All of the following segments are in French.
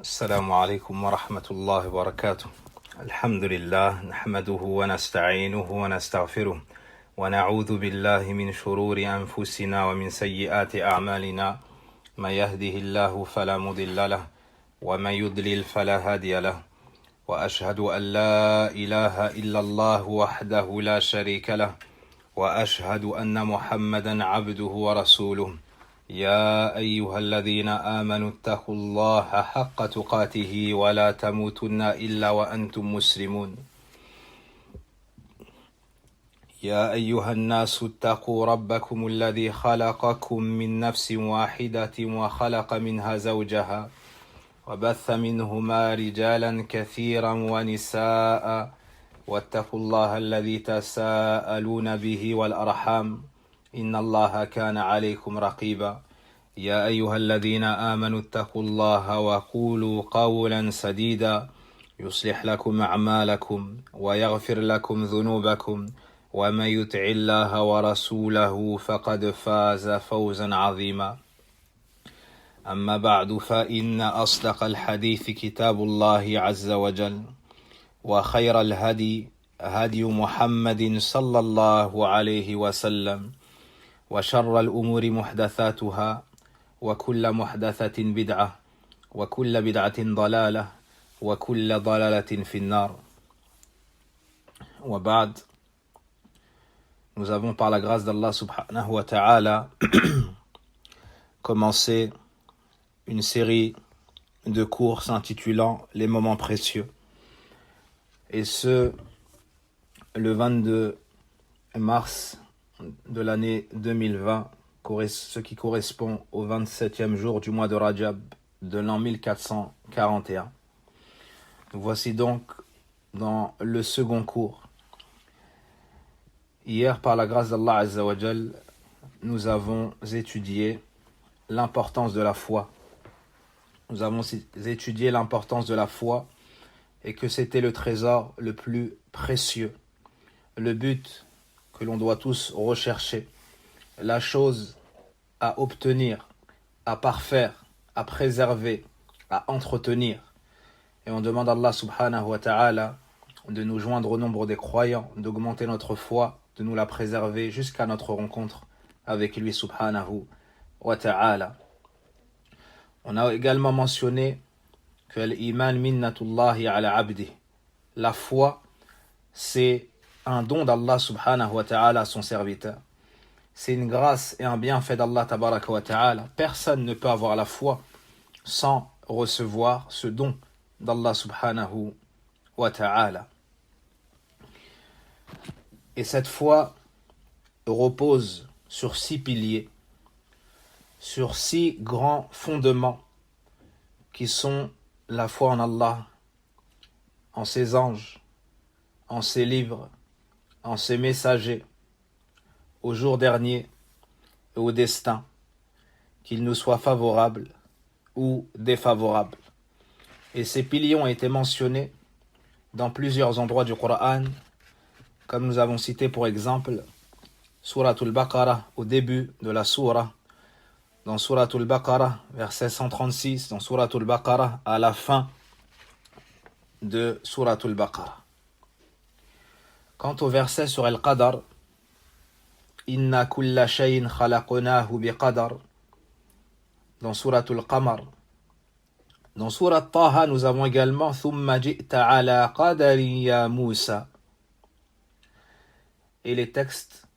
السلام عليكم ورحمة الله وبركاته. الحمد لله نحمده ونستعينه ونستغفره ونعوذ بالله من شرور أنفسنا ومن سيئات أعمالنا. من يهده الله فلا مضل له ومن يضلل فلا هادي له، وأشهد أن لا إله إلا الله وحده لا شريك له، وأشهد أن محمدا عبده ورسوله. يا أيها الذين آمنوا اتقوا الله حق تقاته ولا تموتن إلا وأنتم مسلمون. يا أيها الناس اتقوا ربكم الذي خلقكم من نفس واحدة وخلق منها زوجها وبث منهما رجالا كثيرا ونساء، واتقوا الله الذي تساءلون به والأرحام إن الله كان عليكم رقيبا. يا أيها الذين آمنوا اتقوا الله وقولوا قولا سديدا يصلح لكم أعمالكم ويغفر لكم ذنوبكم، ومن يطع الله ورسوله فقد فاز فوزا عظيما. أما بعد، فإن أصدق الحديث كتاب الله عز وجل، وخير الهدي هدي محمد صلى الله عليه وسلم، وشر الأمور محدثاتها، وكل محدثة بدعة، وكل بدعة ضلالة، وكل ضلالة في النار. وبعد, nous avons par la grâce d'Allah subhanahu wa ta'ala commencé une série de cours s'intitulant Les moments précieux. Et ce, le 22 mars de l'année 2020, ce qui correspond au 27e jour du mois de Rajab de l'an 1441. Nous voici donc dans le second cours. Hier, par la grâce d'Allah Azza wa Jal, nous avons étudié l'importance de la foi. Nous avons étudié l'importance de la foi et que c'était le trésor le plus précieux, le but que l'on doit tous rechercher, la chose à obtenir, à parfaire, à préserver, à entretenir. Et on demande à Allah subhanahu wa ta'ala de nous joindre au nombre des croyants, d'augmenter notre foi, de nous la préserver jusqu'à notre rencontre avec lui subhanahu wa ta'ala. On a également mentionné que l'iman minnatullahi ala abdi. La foi, c'est un don d'Allah subhanahu wa ta'ala à son serviteur. C'est une grâce et un bienfait d'Allah tabaraka wa ta'ala. Personne ne peut avoir la foi sans recevoir ce don d'Allah subhanahu wa ta'ala. Et cette foi repose sur 6 piliers, sur 6 grands fondements qui sont la foi en Allah, en ses anges, en ses livres, en ses messagers, au jour dernier et au destin, qu'il nous soit favorable ou défavorable. Et ces piliers ont été mentionnés dans plusieurs endroits du Coran, comme nous avons cité pour exemple Suratul Baqarah au début de la sourate, dans Suratul Baqarah verset 136, dans Suratul Baqarah à la fin de Suratul Baqarah. Quant au verset sur Al-Qadar, Inna kulla shayin khalaqnahu biqadar, dans Suratul Qamar. Dans Surat Taha, nous avons également Thumma ji'ta ala qadarin ya Musa. Et les textes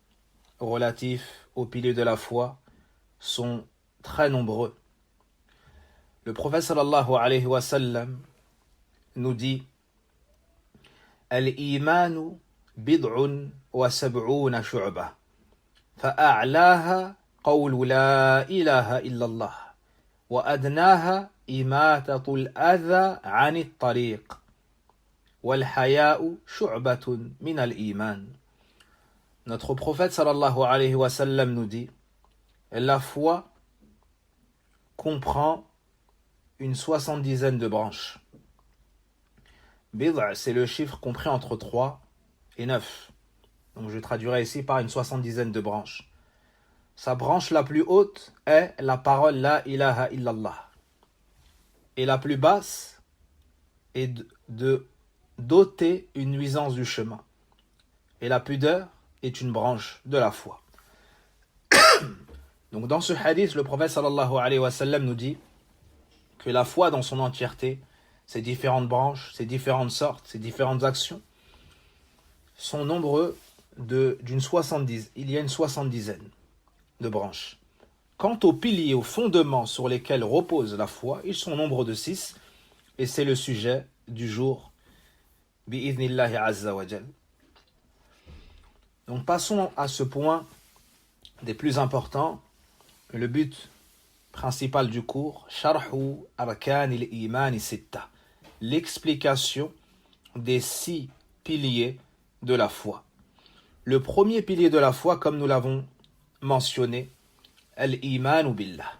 relatifs au pilier de la foi sont très nombreux. Le prophète sallallahu alayhi wa sallam nous dit Al-imanu bid'un wa sab'una shu'bah, fa'a'laha qawlu la ilaha illallah, wa adnaha imatatul adha 'anit tariq, wal haya'u shu'batun min al-iman. Notre prophète sallallahu alayhi wa sallam nous dit la foi comprend une 70aine de branches. Bid'a, c'est le chiffre compris entre 3 et 9. Donc je traduirai ici par une 70aine de branches. Sa branche la plus haute est la parole La ilaha illallah. Et la plus basse est de d'ôter une nuisance du chemin. Et la pudeur est une branche de la foi. Donc dans ce hadith, le prophète sallallahu alayhi wa sallam nous dit que la foi dans son entièreté, ses différentes branches, ses différentes sortes, ses différentes actions, sont nombreux d'une 70. Il y a une 70aine de branches. Quant aux piliers, aux fondements sur lesquels repose la foi, ils sont nombreux de 6, et c'est le sujet du jour, bi'idhnillahi azza wa jal. Donc passons à ce point des plus importants, le but principal du cours, Sharhu Arkan al-Iman Sitta, l'explication des 6 piliers de la foi. Le premier pilier de la foi, comme nous l'avons mentionné, Al-Imanu Billah,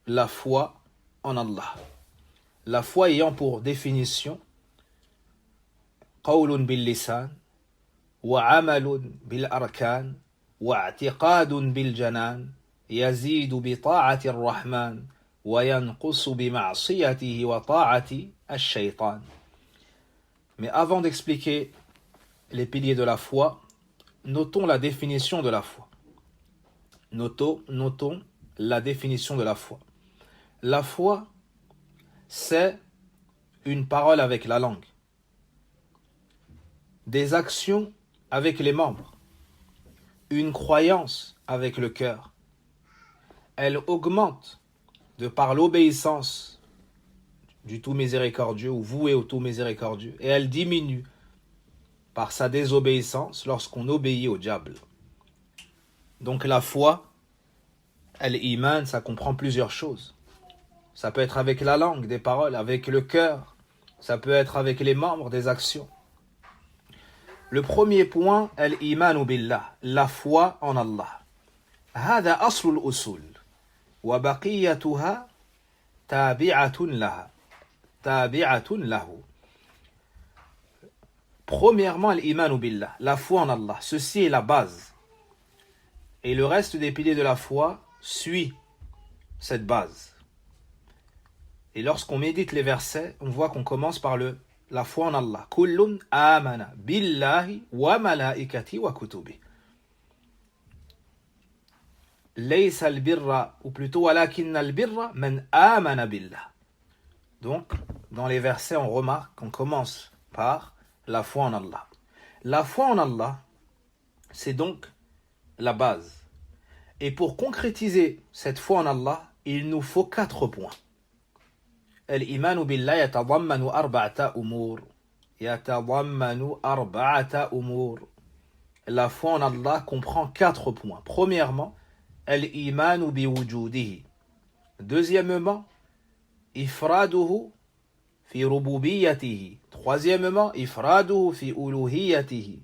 la foi en Allah. La foi ayant pour définition Qawlun bil lisan, wa amalun bil arkan, wa i'tiqadun bil janan, yazidu bi ta'ati ar-Rahman, wa yanqusu bi ma'siyatihi wa ta'ati ash-shaytan. Mais avant d'expliquer les piliers de la foi, notons la définition de la foi. Notons la définition de la foi. La foi, c'est une parole avec la langue, des actions avec les membres, une croyance avec le cœur. Elle augmente de par l'obéissance du tout miséricordieux ou voué au tout miséricordieux, et elle diminue par sa désobéissance lorsqu'on obéit au diable. Donc la foi, al-Iman, ça comprend plusieurs choses. Ça peut être avec la langue, des paroles, avec le cœur. Ça peut être avec les membres, des actions. Le premier point, al-Imanu billah, la foi en Allah. هذا أصل الأصول وبقيتها تابعة له. Premièrement, al-Imanu billah, la foi en Allah. Ceci est la base. Et le reste des piliers de la foi suit cette base. Et lorsqu'on médite les versets, on voit qu'on commence par la foi en Allah. Kullun amana billahi wa malaikati wa kutubi. Laysa al-birra, ou plutôt walakinna al-birra man amana billah. Donc, dans les versets, on remarque qu'on commence par la foi en Allah. La foi en Allah, c'est donc la base. Et pour concrétiser cette foi en Allah, il nous faut 4 points. Al-Imanu billah yatadammanu arba'ata umur. La foi en Allah comprend 4 points. Premièrement, Al-Imanu biwujudihi. Deuxièmement, Ifraduhu fi rububiyatihi. Troisièmement, Ifraduhu fi uluhiyatihi.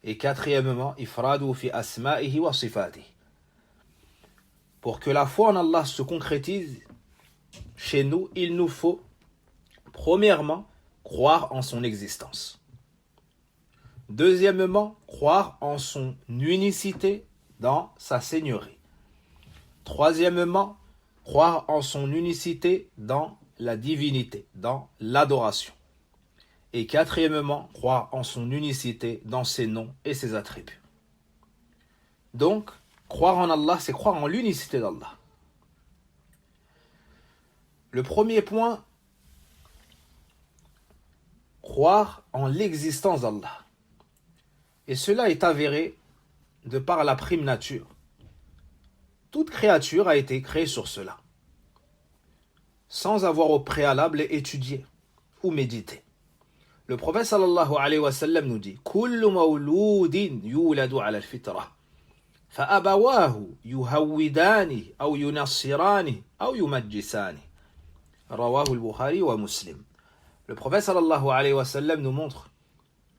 Et quatrièmement, Ifraduhu fi asma'ihi wa sifatihi. Pour que la foi en Allah se concrétise chez nous, il nous faut, premièrement, croire en son existence. Deuxièmement, croire en son unicité dans sa seigneurie. Troisièmement, croire en son unicité dans la divinité, dans l'adoration. Et quatrièmement, croire en son unicité dans ses noms et ses attributs. Donc, croire en Allah, c'est croire en l'unicité d'Allah. Le premier point, croire en l'existence d'Allah. Et cela est avéré de par la prime nature. Toute créature a été créée sur cela, sans avoir au préalable étudié ou médité. Le prophète sallallahu alayhi wa sallam nous dit: Kullu mawloudin yuladu ala al-fitra. فأبواه يهودانه أو ينصرانه أو يمجسانه. رواه البخاري ومسلم. Le prophète sallallahu alayhi wa sallam nous montre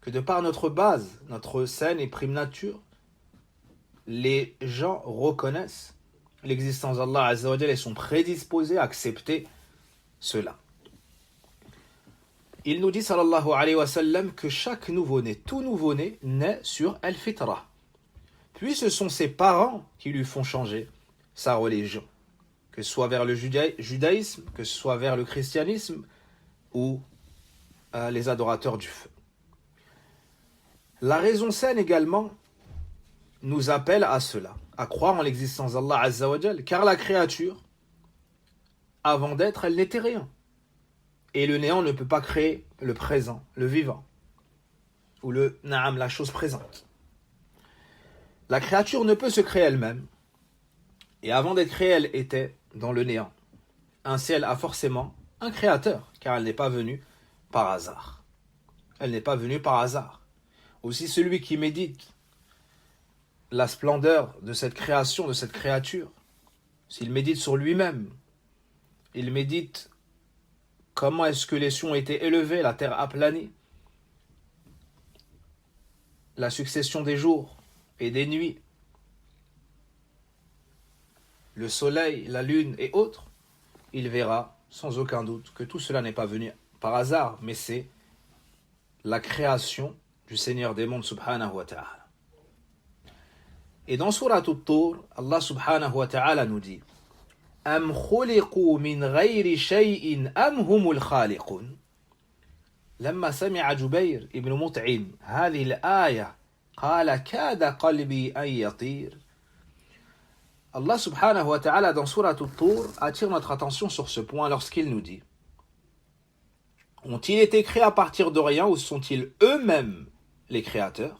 que de par notre base, notre saine et prime nature, les gens reconnaissent l'existence d'Allah Azza wa Jalla et sont prédisposés à accepter cela. Il nous dit sallallahu alayhi wa sallam que chaque nouveau-né, tout nouveau-né, naît sur al-fitra. Puis ce sont ses parents qui lui font changer sa religion. que ce soit vers le judaïsme, que ce soit vers le christianisme ou les adorateurs du feu. La raison saine également nous appelle à cela, à croire en l'existence d'Allah Azza wa Jal, car la créature, avant d'être, elle n'était rien. Et le néant ne peut pas créer le présent, le vivant, ou la chose présente. La créature ne peut se créer elle-même, et avant d'être créée, elle était dans le néant. Ainsi, elle a forcément un créateur, car elle n'est pas venue par hasard. Elle n'est pas venue par hasard. Aussi, celui qui médite la splendeur de cette création, de cette créature, s'il médite sur lui-même, il médite comment est-ce que les cieux ont été élevés, la terre aplanie, la succession des jours et des nuits, le soleil, la lune et autres, il verra sans aucun doute que tout cela n'est pas venu par hasard, mais c'est la création du Seigneur des mondes subhanahu wa ta'ala. Et dans Surat At-Tur, Allah subhanahu wa ta'ala nous dit Am khuliqu min ghayri shay'in am humul khaliqun. لما سمع جبير ابن مطعم هذه الآية قال كاد قلبي أن يطير. Allah subhanahu wa ta'ala dans Surat At-Tur attire notre attention sur ce point lorsqu'il nous dit ont-ils été créés à partir de rien ou sont-ils eux-mêmes les créateurs?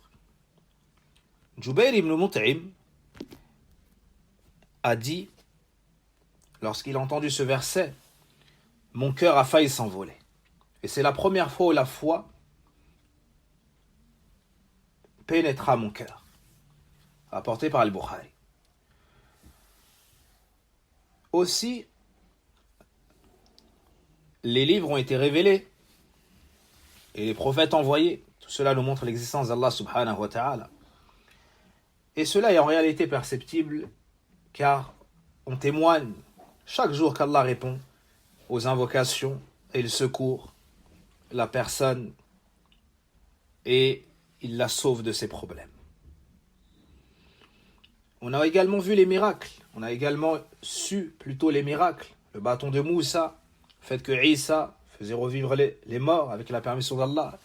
Jubayr ibn Mut'im a dit, lorsqu'il a entendu ce verset, mon cœur a failli s'envoler. Et c'est la première fois où la foi pénétra mon cœur. Rapporté par Al-Bukhari. Aussi, les livres ont été révélés et les prophètes envoyés. Tout cela nous montre l'existence d'Allah subhanahu wa ta'ala. Et cela est en réalité perceptible car on témoigne chaque jour qu'Allah répond aux invocations et il secourt la personne et il la sauve de ses problèmes. On a également vu les miracles, on a également su plutôt les miracles, le bâton de Moussa, le fait que Isa faisait revivre les morts avec la permission d'Allah,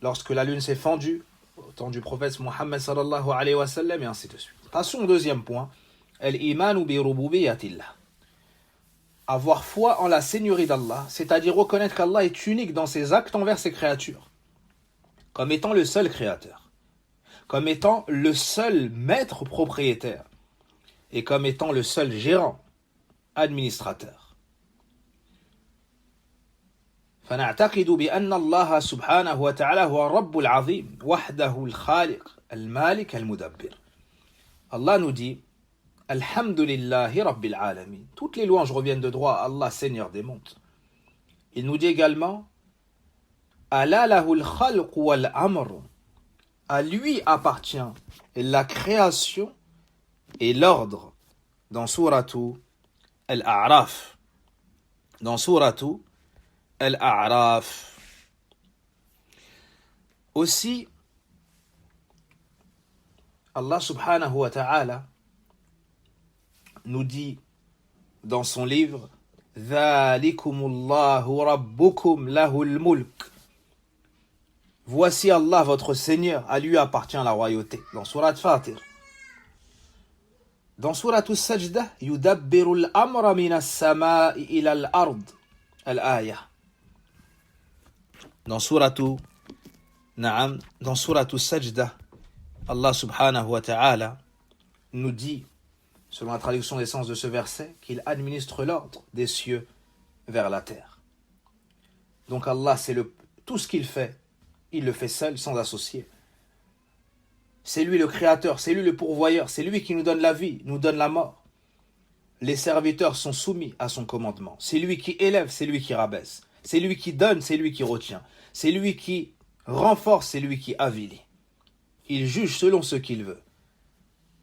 lorsque la lune s'est fendue, au temps du prophète Muhammad sallallahu alayhi wa sallam, et ainsi de suite. Passons au deuxième point, al-imanu bi rububiyatillah. Avoir foi en la seigneurie d'Allah, c'est-à-dire reconnaître qu'Allah est unique dans ses actes envers ses créatures, comme étant le seul créateur, comme étant le seul maître propriétaire, et comme étant le seul gérant, administrateur. فنعتقد بأن الله سبحانه وتعالى هو الرب العظيم وحده الخالق المالك المدبر. Allah nous dit Alhamdulillahi Rabbil Alamin. Toutes les louanges reviennent de droit à Allah, Seigneur des mondes. Il nous dit également Ala lahul khalq wal amr. À lui appartient la création et l'ordre. Dans Suratu Al-A'raf. Dans Suratu Al-A'raf. Aussi, Allah subhanahu wa ta'ala nous dit dans son livre Dhalikumullahu rabbukum lahul mulk. Voici Allah votre Seigneur, à lui appartient la royauté. Dans Surat Fatir. Dans Surat As-Sajdah, Yudabbiru al-amra min as-sama'i ila al-ard. Al-aya. Dans Surat As-Sajdah, Allah subhanahu wa ta'ala nous dit, selon la traduction des sens de ce verset, qu'il administre l'ordre des cieux vers la terre. Donc Allah, tout ce qu'il fait, il le fait seul, sans associé. C'est lui le créateur, c'est lui le pourvoyeur, c'est lui qui nous donne la vie, nous donne la mort. Les serviteurs sont soumis à son commandement. C'est lui qui élève, c'est lui qui rabaisse. C'est lui qui donne, c'est lui qui retient. C'est lui qui renforce, c'est lui qui avilit. Il juge selon ce qu'il veut.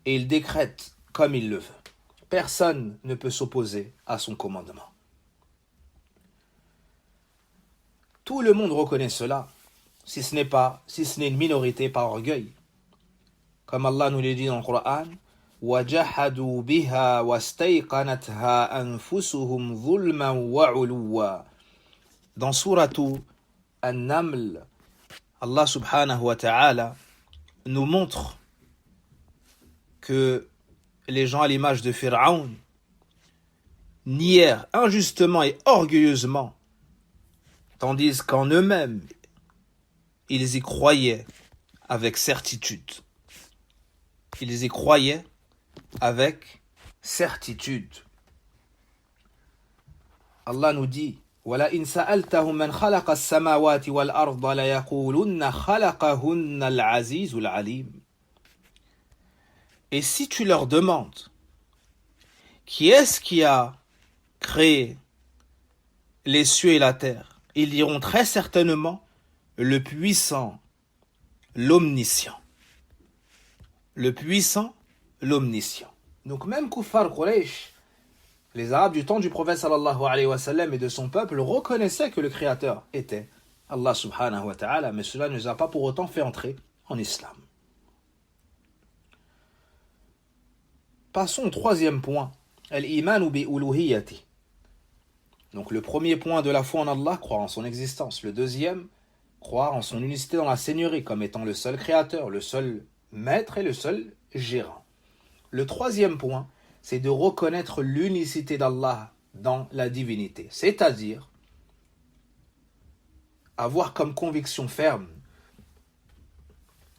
Et il décrète comme il le veut. Personne ne peut s'opposer à son commandement. Tout le monde reconnaît cela, si ce n'est une minorité par orgueil. Comme Allah nous l'a dit dans le Coran, وجحدوا بها واستيقنتها أنفسهم ظلما وعلوا. Dans Suratu An-Naml, Allah subhanahu wa ta'ala nous montre que les gens à l'image de Pharaon nièrent injustement et orgueilleusement, tandis qu'en eux-mêmes, ils y croyaient avec certitude. Ils y croyaient avec certitude. Allah nous dit وَلَئِنْ سَأَلْتَهُمْ مَنْ خَلَقَ السَّمَاوَاتِ وَالْأَرْضَ لَيَقُولُنَّ خَلَقَهُنَّ الْعَزِيزُ الْعَلِيمُ. Et si tu leur demandes qui est-ce qui a créé les cieux et la terre, ils diront très certainement le puissant, l'omniscient. Le puissant, l'omniscient. Donc même Kuffar Quraysh, les Arabes du temps du prophète sallallahu alayhi wa sallam et de son peuple reconnaissaient que le Créateur était Allah subhanahu wa ta'ala, mais cela ne les a pas pour autant fait entrer en islam. Passons au troisième point, al-imanu bi uluhiyyati. Donc le premier point de la foi en Allah, croire en son existence. Le deuxième, croire en son unicité dans la seigneurie, comme étant le seul créateur, le seul maître et le seul gérant. Le troisième point, c'est de reconnaître l'unicité d'Allah dans la divinité, c'est-à-dire avoir comme conviction ferme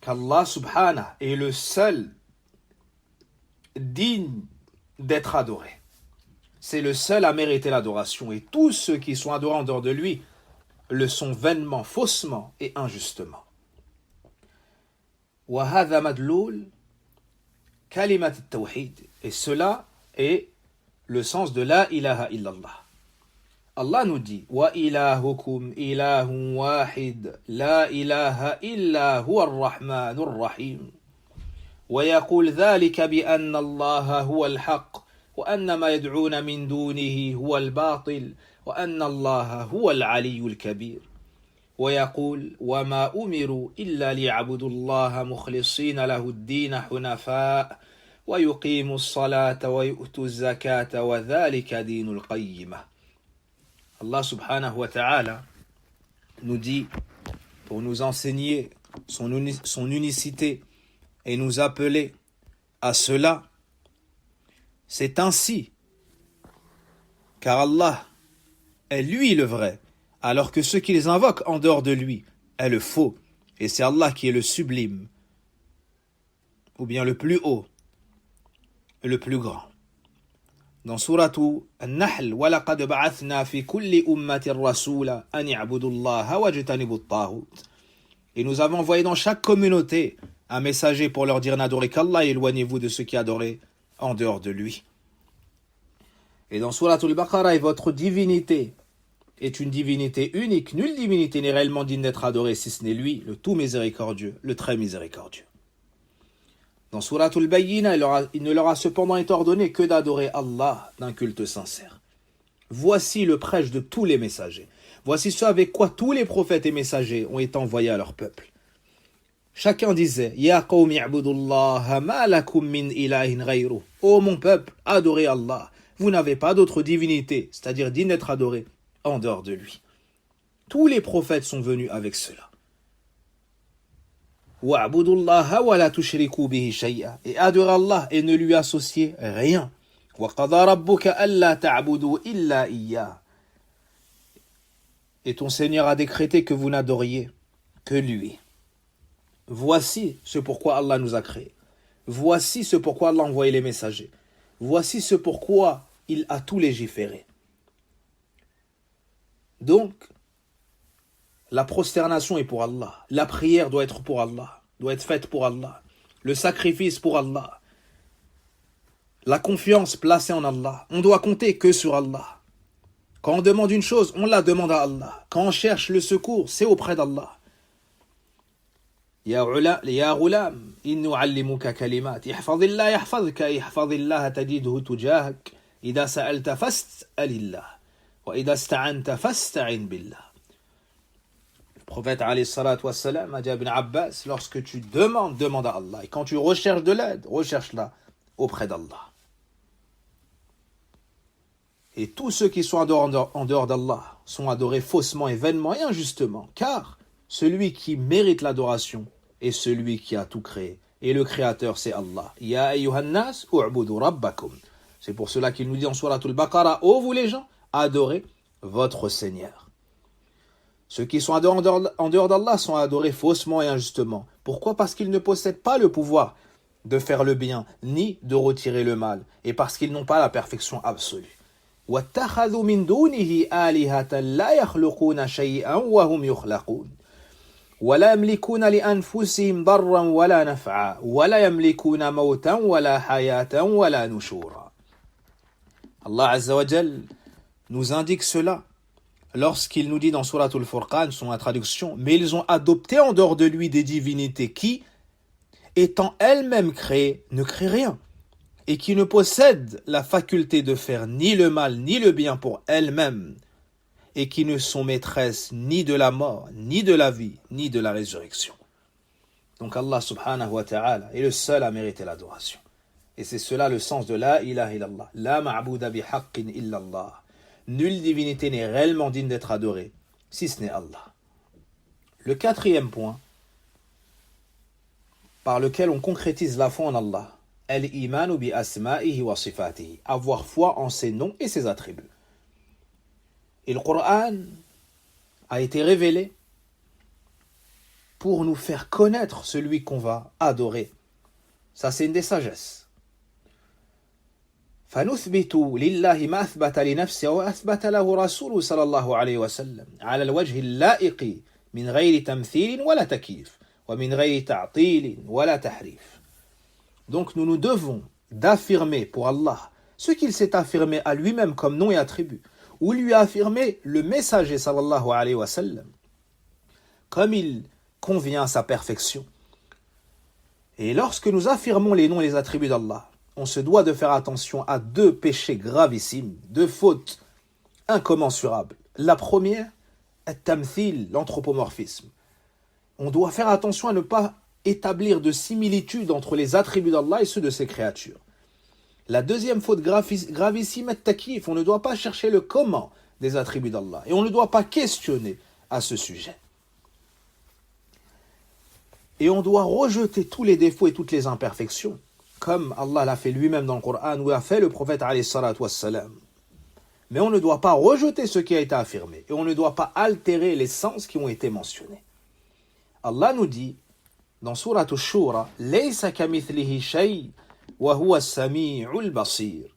qu'Allah subhanahu est le seul digne d'être adoré. C'est le seul à mériter l'adoration, et tous ceux qui sont adorés en dehors de lui le sont vainement, faussement et injustement. وَهَذَا مَدْلُولٌ كَلِمَةِ التَّوْحِيدِ. Et cela est le sens de la ilaha illallah. Allah nous dit وَإِلَهُكُمْ إِلَهٌ وَاحِدٌ لَا إِلَهَ إِلَّا هُوَ الرَّحْمَنُ الرَّحِيمُ ويقول ذلك بأن الله هو الحق وأن ما يدعون من دونه هو الباطل وأن الله هو العلي الكبير ويقول وما أمروا إلا ليعبدوا الله مخلصين له الدين حنفاء ويقيموا الصلاة ويؤتوا الزكاة وذلك دين القيمة. Allah subhanahu wa ta'ala nous dit, pour nous enseigner son unicité et nous appeler à cela, c'est ainsi, car Allah est lui le vrai, alors que ceux qui les invoquent en dehors de lui est le faux, et c'est Allah qui est le sublime, ou bien le plus haut, le plus grand. Dans Suratu An-Nahl, وَلَقَدْ بَعَثْنَا فِي كُلِّ أُمَّةٍ رَسُولًا أَنِ اعْبُدُوا اللَّهَ وَاجْتَنِبُوا الطَّاغُوتَ. Et nous avons envoyé dans chaque communauté un messager pour leur dire n'adorez qu'Allah et éloignez-vous de ceux qui adorent en dehors de lui. Et dans Suratul Baqarah, votre divinité est une divinité unique. Nulle divinité n'est réellement digne d'être adorée si ce n'est lui, le tout miséricordieux, le très miséricordieux. Dans Suratul Bayyina, il ne leur a cependant été ordonné que d'adorer Allah d'un culte sincère. Voici le prêche de tous les messagers. Voici ce avec quoi tous les prophètes et messagers ont été envoyés à leur peuple. Chacun disait Ya qawmi i'budullaha ma lakum min ilahin ghayruh. Ô mon peuple, adorez Allah. Vous n'avez pas d'autre divinité, c'est-à-dire digne d'être adoré, en dehors de lui. Tous les prophètes sont venus avec cela. Wa'budullaha wa la tushriku bihi shay'a. Et adorez Allah et ne lui associez rien. Wa qada rabbuka alla ta'budu illa iyyah. Et ton Seigneur a décrété que vous n'adoriez que lui. Voici ce pourquoi Allah nous a créés. Voici ce pourquoi Allah a envoyé les messagers. Voici ce pourquoi il a tout légiféré. Donc, la prosternation est pour Allah. La prière doit être pour Allah, doit être faite pour Allah. Le sacrifice pour Allah. La confiance placée en Allah. On doit compter que sur Allah. Quand on demande une chose, on la demande à Allah. Quand on cherche le secours, c'est auprès d'Allah. Ya ghulam, inni u'allimuka kalimat. Ihfazillah yahfazka, ihfazillah tajidhu tujahak. Ida sa'alta fas'alillah. Wa ida sta'anta fasta'in billah. Le prophète alayhi salatu wassalam a dit à Ibn Abbas, lorsque tu demandes, demande à Allah. Et quand tu recherches de l'aide, recherche-la auprès d'Allah. Et tous ceux qui sont en dehors d'Allah sont adorés faussement et vainement et injustement, car celui qui mérite l'adoration est celui qui a tout créé. Et le créateur, c'est Allah. Ya ayyuhan nas, u'budu rabbakum. C'est pour cela qu'il nous dit en Sourate Al-Baqarah, ô vous les gens, adorez votre Seigneur. Ceux qui sont en dehors d'Allah sont adorés faussement et injustement. Pourquoi? Parce qu'ils ne possèdent pas le pouvoir de faire le bien, ni de retirer le mal, et parce qu'ils n'ont pas la perfection absolue. وَاتَّخَذُوا مِن دُونِهِ آلِهَةً لَا يَخْلُقُونَ شَيْئًا وَهُمْ يُخْلَقُونَ وَلَا يَمْلِكُونَ لِأَنفُسِهِمْ ضَرًّا وَلَا نَفْعًا وَلَا يَمْلِكُونَ مَوْتًا وَلَا حَيَاةً وَلَا نُشُورًا. Allah Azza wa Jal nous indique cela lorsqu'il nous dit dans Sourate Al-Furqan, son traduction, mais ils ont adopté en dehors de lui des divinités qui, étant elles-mêmes créées, ne créent rien, et qui ne possèdent la faculté de faire ni le mal ni le bien pour elles-mêmes, et qui ne sont maîtresses ni de la mort, ni de la vie, ni de la résurrection. Donc Allah subhanahu wa ta'ala est le seul à mériter l'adoration. Et c'est cela le sens de la ilaha illallah. La ma'bouda bihaqqin illallah. Nulle divinité n'est réellement digne d'être adorée, si ce n'est Allah. Le quatrième point, par lequel on concrétise la foi en Allah, al-imanu bi asma'ihi wa sifatihi, avoir foi en ses noms et ses attributs. Et le Coran a été révélé pour nous faire connaître celui qu'on va adorer. Ça, c'est une des sagesses. فنثبت لله ما أثبت لنفسه وأثبت له رسوله صلى الله عليه وسلم على الوجه اللائق من غير تمثيل ولا تكييف ومن غير تعطيل ولا تحريف. Donc nous nous devons d'affirmer pour Allah ce qu'il s'est affirmé à lui-même comme nom et attribut, ou lui a affirmé le messager sallallahu alayhi wa sallam, comme il convient à sa perfection. Et lorsque nous affirmons les noms et les attributs d'Allah, on se doit de faire attention à deux péchés gravissimes, deux fautes incommensurables. La première, at-tamthil, l'anthropomorphisme. On doit faire attention à ne pas établir de similitude entre les attributs d'Allah et ceux de ses créatures. La deuxième faute gravissime, at-takyif, on ne doit pas chercher le comment des attributs d'Allah et on ne doit pas questionner à ce sujet. Et on doit rejeter tous les défauts et toutes les imperfections, comme Allah l'a fait lui-même dans le Coran, ou a fait le prophète alayhi salatu wassalam. Mais on ne doit pas rejeter ce qui a été affirmé, et on ne doit pas altérer les sens qui ont été mentionnés. Allah nous dit, dans Sourate Ash-Shura, « Laysa kamithlihi shay, wa huwa as-sami'ul basir »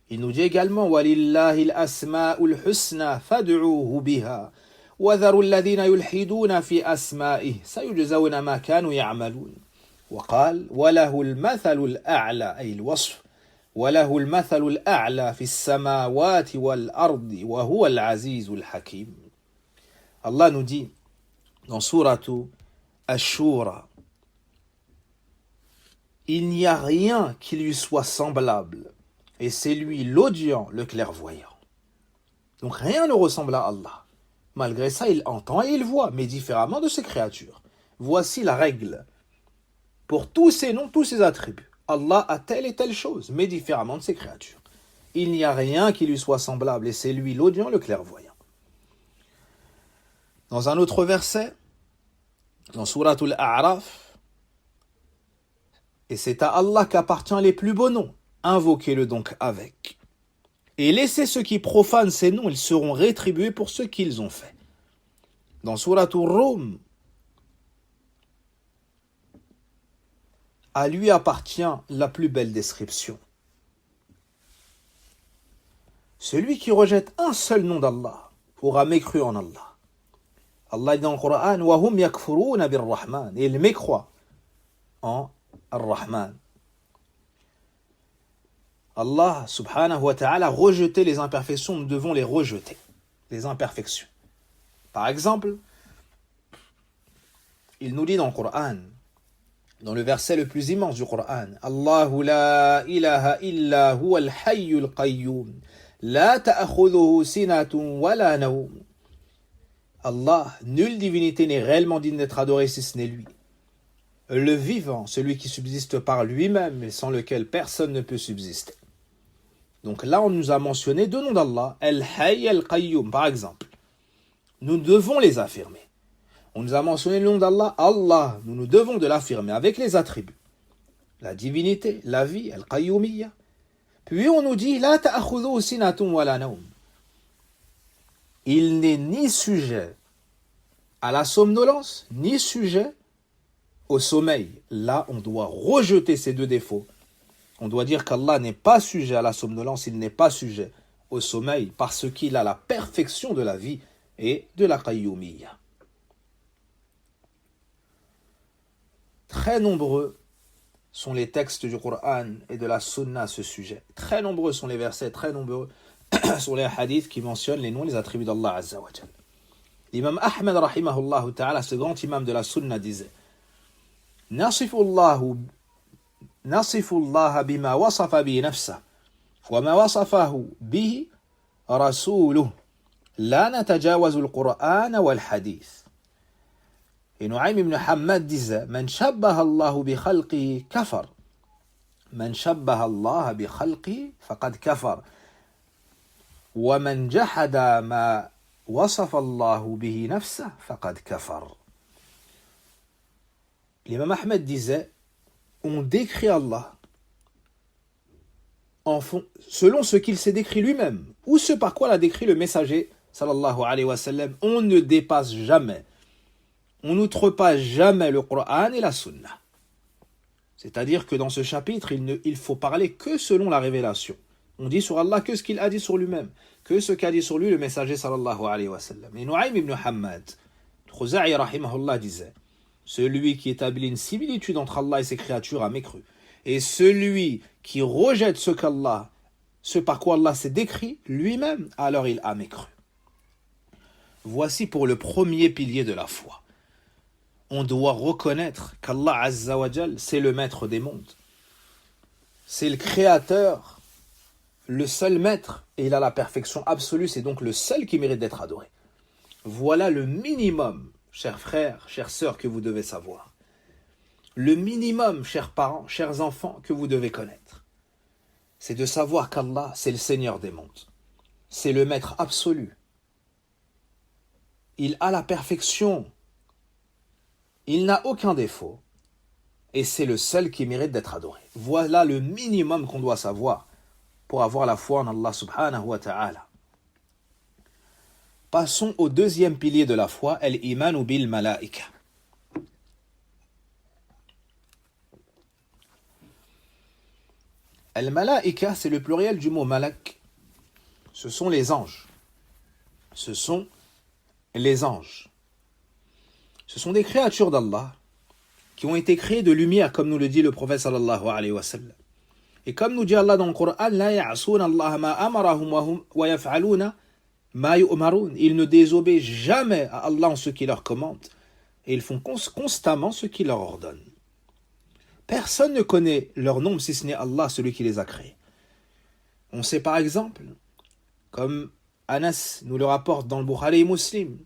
Il nous dit également, « Walillahi al-asma'ul husna, fad'uuhu biha, wa dharu alladhina yulhiduna fi asma'ihi, sayujzawna ma kanu ya'malun. » وقال وله المثل الأعلى أي الوصف وله المثل الأعلى في السماوات والأرض وهو العزيز الحكيم. Allah nous dit dans Sourate Ash-Shura, il n'y a rien qui lui soit semblable et c'est lui l'audient, le clairvoyant. Donc rien ne ressemble à Allah. Malgré ça, il entend et il voit, mais différemment de ses créatures. Voici la règle. Pour tous ses noms, tous ses attributs, Allah a telle et telle chose, mais différemment de ses créatures. Il n'y a rien qui lui soit semblable, et c'est lui l'audient, le clairvoyant. Dans un autre verset, dans Sourate Al-A'raf, et c'est à Allah qu'appartient les plus beaux noms, invoquez-le donc avec. Et laissez ceux qui profanent ces noms, ils seront rétribués pour ce qu'ils ont fait. Dans Sourate Ar-Rum, à lui appartient la plus belle description. Celui qui rejette un seul nom d'Allah aura mécru en Allah. Allah dit dans le Coran, وَهُمْ يَكْفُرُونَ بِالرَّحْمَنِ, et il mécroit en Ar-Rahman. Allah subhanahu wa ta'ala a rejeté les imperfections, nous devons les rejeter, les imperfections. Par exemple, il nous dit dans le Coran, dans le verset le plus immense du Coran, Allahu la ilaha illa huwa al-hayyul qayyum, la ta'khudhuhu sinatun wa la nawm. Allah, nulle divinité n'est réellement digne d'être adorée si ce n'est lui. le vivant, celui qui subsiste par lui-même et sans lequel personne ne peut subsister. Donc là, on nous a mentionné deux noms d'Allah, Al-Hayy, Al-Qayyum, par exemple. Nous devons les affirmer. On nous a mentionné le nom d'Allah, Allah, nous devons de l'affirmer avec les attributs. La divinité, la vie, Al-Qayyumiyya. Puis on nous dit, La ta'khudhu sinatun wa la nawm. Il n'est ni sujet à la somnolence, ni sujet au sommeil. Là, on doit rejeter ces deux défauts. On doit dire qu'Allah n'est pas sujet à la somnolence, il n'est pas sujet au sommeil, parce qu'il a la perfection de la vie et de la qayyumiyya. Très nombreux sont les textes du Coran et de la Sunna à ce sujet. Très nombreux sont les versets, très nombreux sont les hadiths qui mentionnent les noms et les attributs d'Allah Azza wa Jal. L'imam Ahmed rahimahullah ta'ala, ce grand imam de la Sunna, disait نصف الله بما وصف به نفسه وما وصفه به رسوله لا نتجاوز القرآن والحديث. Et Nu'aym ibn Hammad disait من شبه الله بخلقه كفر من شبه الله بخلقه فقد كفر ومن جحد ما وصف الله به نفسه فقد كفر. L'imam Ahmed disait, on décrit Allah selon ce qu'il s'est décrit lui-même, ou ce par quoi l'a décrit le messager, sallallahu alayhi wa sallam. On ne dépasse jamais, on n'outrepasse jamais le Coran et la Sunna. C'est-à-dire que dans ce chapitre, il faut parler que selon la révélation. On dit sur Allah que ce qu'il a dit sur lui-même, que ce qu'a dit sur lui le messager, sallallahu alayhi wa sallam. Et Nu'aym ibn Hammad, Khuza'i rahimahullah, disait, celui qui établit une similitude entre Allah et ses créatures a mécru. Et celui qui rejette ce par quoi Allah s'est décrit lui-même, alors il a mécru. Voici pour le premier pilier de la foi. On doit reconnaître qu'Allah Azza wa Jal, c'est le maître des mondes. C'est le créateur, le seul maître, et il a la perfection absolue, c'est donc le seul qui mérite d'être adoré. Voilà le minimum, chers frères, chères sœurs, que vous devez savoir. Le minimum, chers parents, chers enfants, que vous devez connaître. C'est de savoir qu'Allah, c'est le Seigneur des mondes. C'est le maître absolu. Il a la perfection. Il n'a aucun défaut. Et c'est le seul qui mérite d'être adoré. Voilà le minimum qu'on doit savoir pour avoir la foi en Allah subhanahu wa ta'ala. Passons au deuxième pilier de la foi, al-imanu bil malaika. Al-malaika, c'est le pluriel du mot malak. Ce sont les anges. Ce sont les anges. Ce sont des créatures d'Allah qui ont été créées de lumière, comme nous le dit le prophète sallallahu alayhi wa sallam. Et comme nous dit Allah dans le Coran, la ya'asuna Allah ma amarahum wa yaf'aluna ma yu'marun. Ils ne désobéissent jamais à Allah en ce qu'il leur commande, et ils font constamment ce qu'il leur ordonne. Personne ne connaît leur nombre si ce n'est Allah, celui qui les a créés. On sait par exemple, comme Anas nous le rapporte dans le Bukhari et Muslim,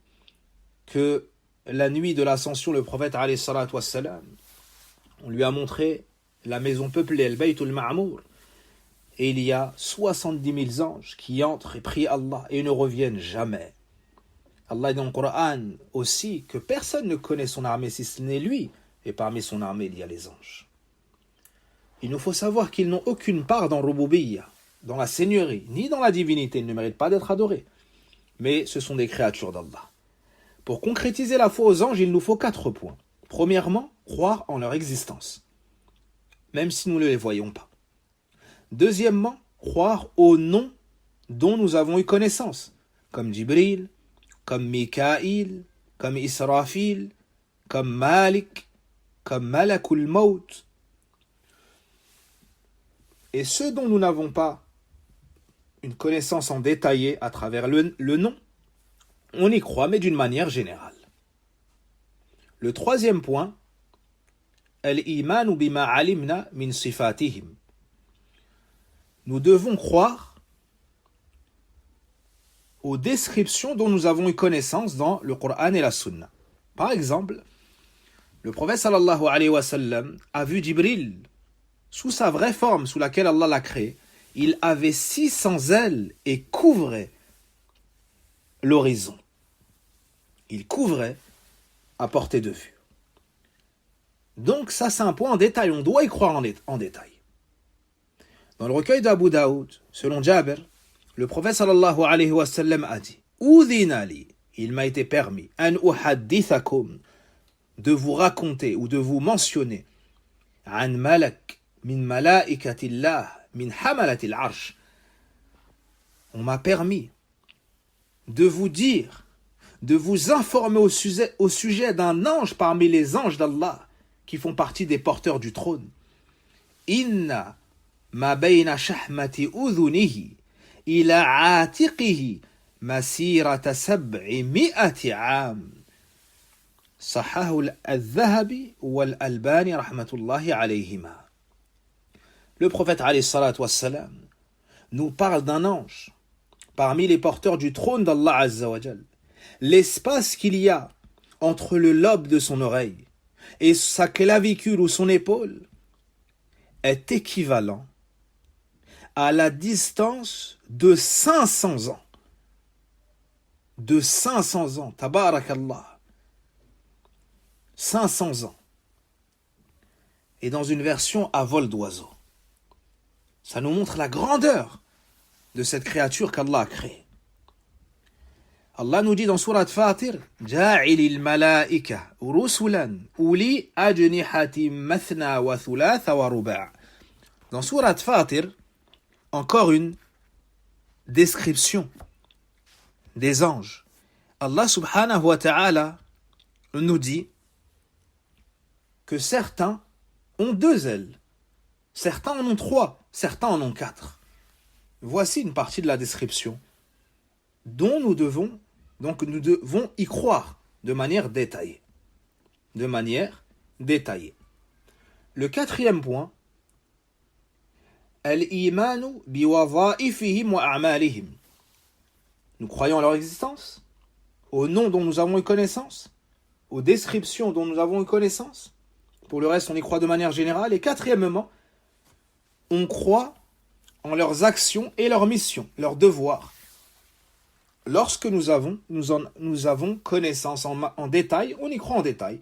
que la nuit de l'ascension, le prophète alayhi salatu wassalam, on lui a montré la maison peuplée, le Baytul Ma'mour, et il y a 70 000 anges qui entrent et prient Allah et ne reviennent jamais. Allah dit dans le Coran aussi que personne ne connaît son armée si ce n'est lui, et parmi son armée il y a les anges. Il nous faut savoir qu'ils n'ont aucune part dans Rububiyya, dans la seigneurie, ni dans la divinité, ils ne méritent pas d'être adorés. Mais ce sont des créatures d'Allah. Pour concrétiser la foi aux anges, il nous faut 4 points. Premièrement, croire en leur existence, même si nous ne les voyons pas. Deuxièmement, croire aux noms dont nous avons eu connaissance, comme Jibril, comme Mikaïl, comme Israfil, comme Malik, comme Malakul Maut. Et ceux dont nous n'avons pas une connaissance en détaillé à travers le nom, on y croit, mais d'une manière générale. Le troisième point, al-imanu bima alimna min sifatihim. Nous devons croire aux descriptions dont nous avons eu connaissance dans le Coran et la Sunna. Par exemple, Le prophète sallallahu alayhi wa sallam a vu Jibril sous sa vraie forme, sous laquelle Allah l'a créé. Il avait 600 ailes et couvrait l'horizon. Il couvrait à portée de vue. Donc ça c'est un point en détail, on doit y croire en détail. Dans le recueil d'Abu Daoud, selon Jabir, le prophète sallallahu alayhi wa sallam a dit « Udhina li » il m'a été permis « an uhaddithakum » de vous raconter ou de vous mentionner « an malak min malaikatillah min hamalatil arsh » on m'a permis de vous dire, de vous informer au sujet d'un ange parmi les anges d'Allah qui font partie des porteurs du trône. Inna ma bayna shahmati udhunihi ila atiqihi masirata sab'i mi'ati 'am. Sahahu al-Dhahabi wal-Albani rahmatullahi alayhima. Le prophète alayhi salatu wassalam nous parle d'un ange parmi les porteurs du trône d'Allah azza wa jal. L'espace qu'il y a entre le lobe de son oreille et sa clavicule ou son épaule est équivalent à la distance de 500 ans. De 500 ans, tabarakallah. 500 ans. Et dans une version à vol d'oiseau. Ça nous montre la grandeur de cette créature qu'Allah a créée. Allah nous dit dans Surat Fatir, Ja'ilil malaika rusulan uli ajnihatim mathna wa thulatha wa ruba'. Dans Surat Fatir, encore une description des anges. Allah subhanahu wa ta'ala nous dit que certains ont 2 ailes, certains en ont 3, certains en ont 4. Voici une partie de la description dont nous devons y croire de manière détaillée. De manière détaillée. Le 4e point, al-imanu biwadha'ifihim wa a'malihim. Nous croyons à leur existence, aux noms dont nous avons eu connaissance, aux descriptions dont nous avons eu connaissance. Pour le reste, on y croit de manière générale. Et 4e, on croit en leurs actions et leurs missions, leurs devoirs. Lorsque nous avons connaissance en détail, on y croit en détail.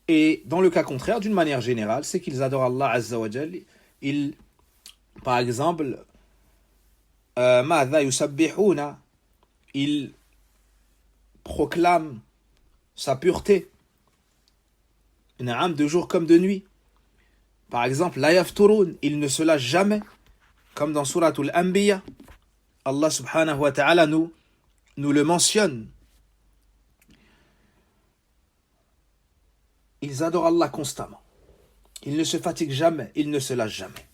Et dans le cas contraire, d'une manière générale, c'est qu'ils adorent Allah Azza wa Jal. Par exemple, ils proclament sa pureté, de jour comme de nuit. Par exemple, la yafturun, ils ne se lâchent jamais, comme dans Suratul Anbiya. Allah subhanahu wa ta'ala nous le mentionne. Ils adorent Allah constamment. Ils ne se fatiguent jamais, ils ne se lâchent jamais.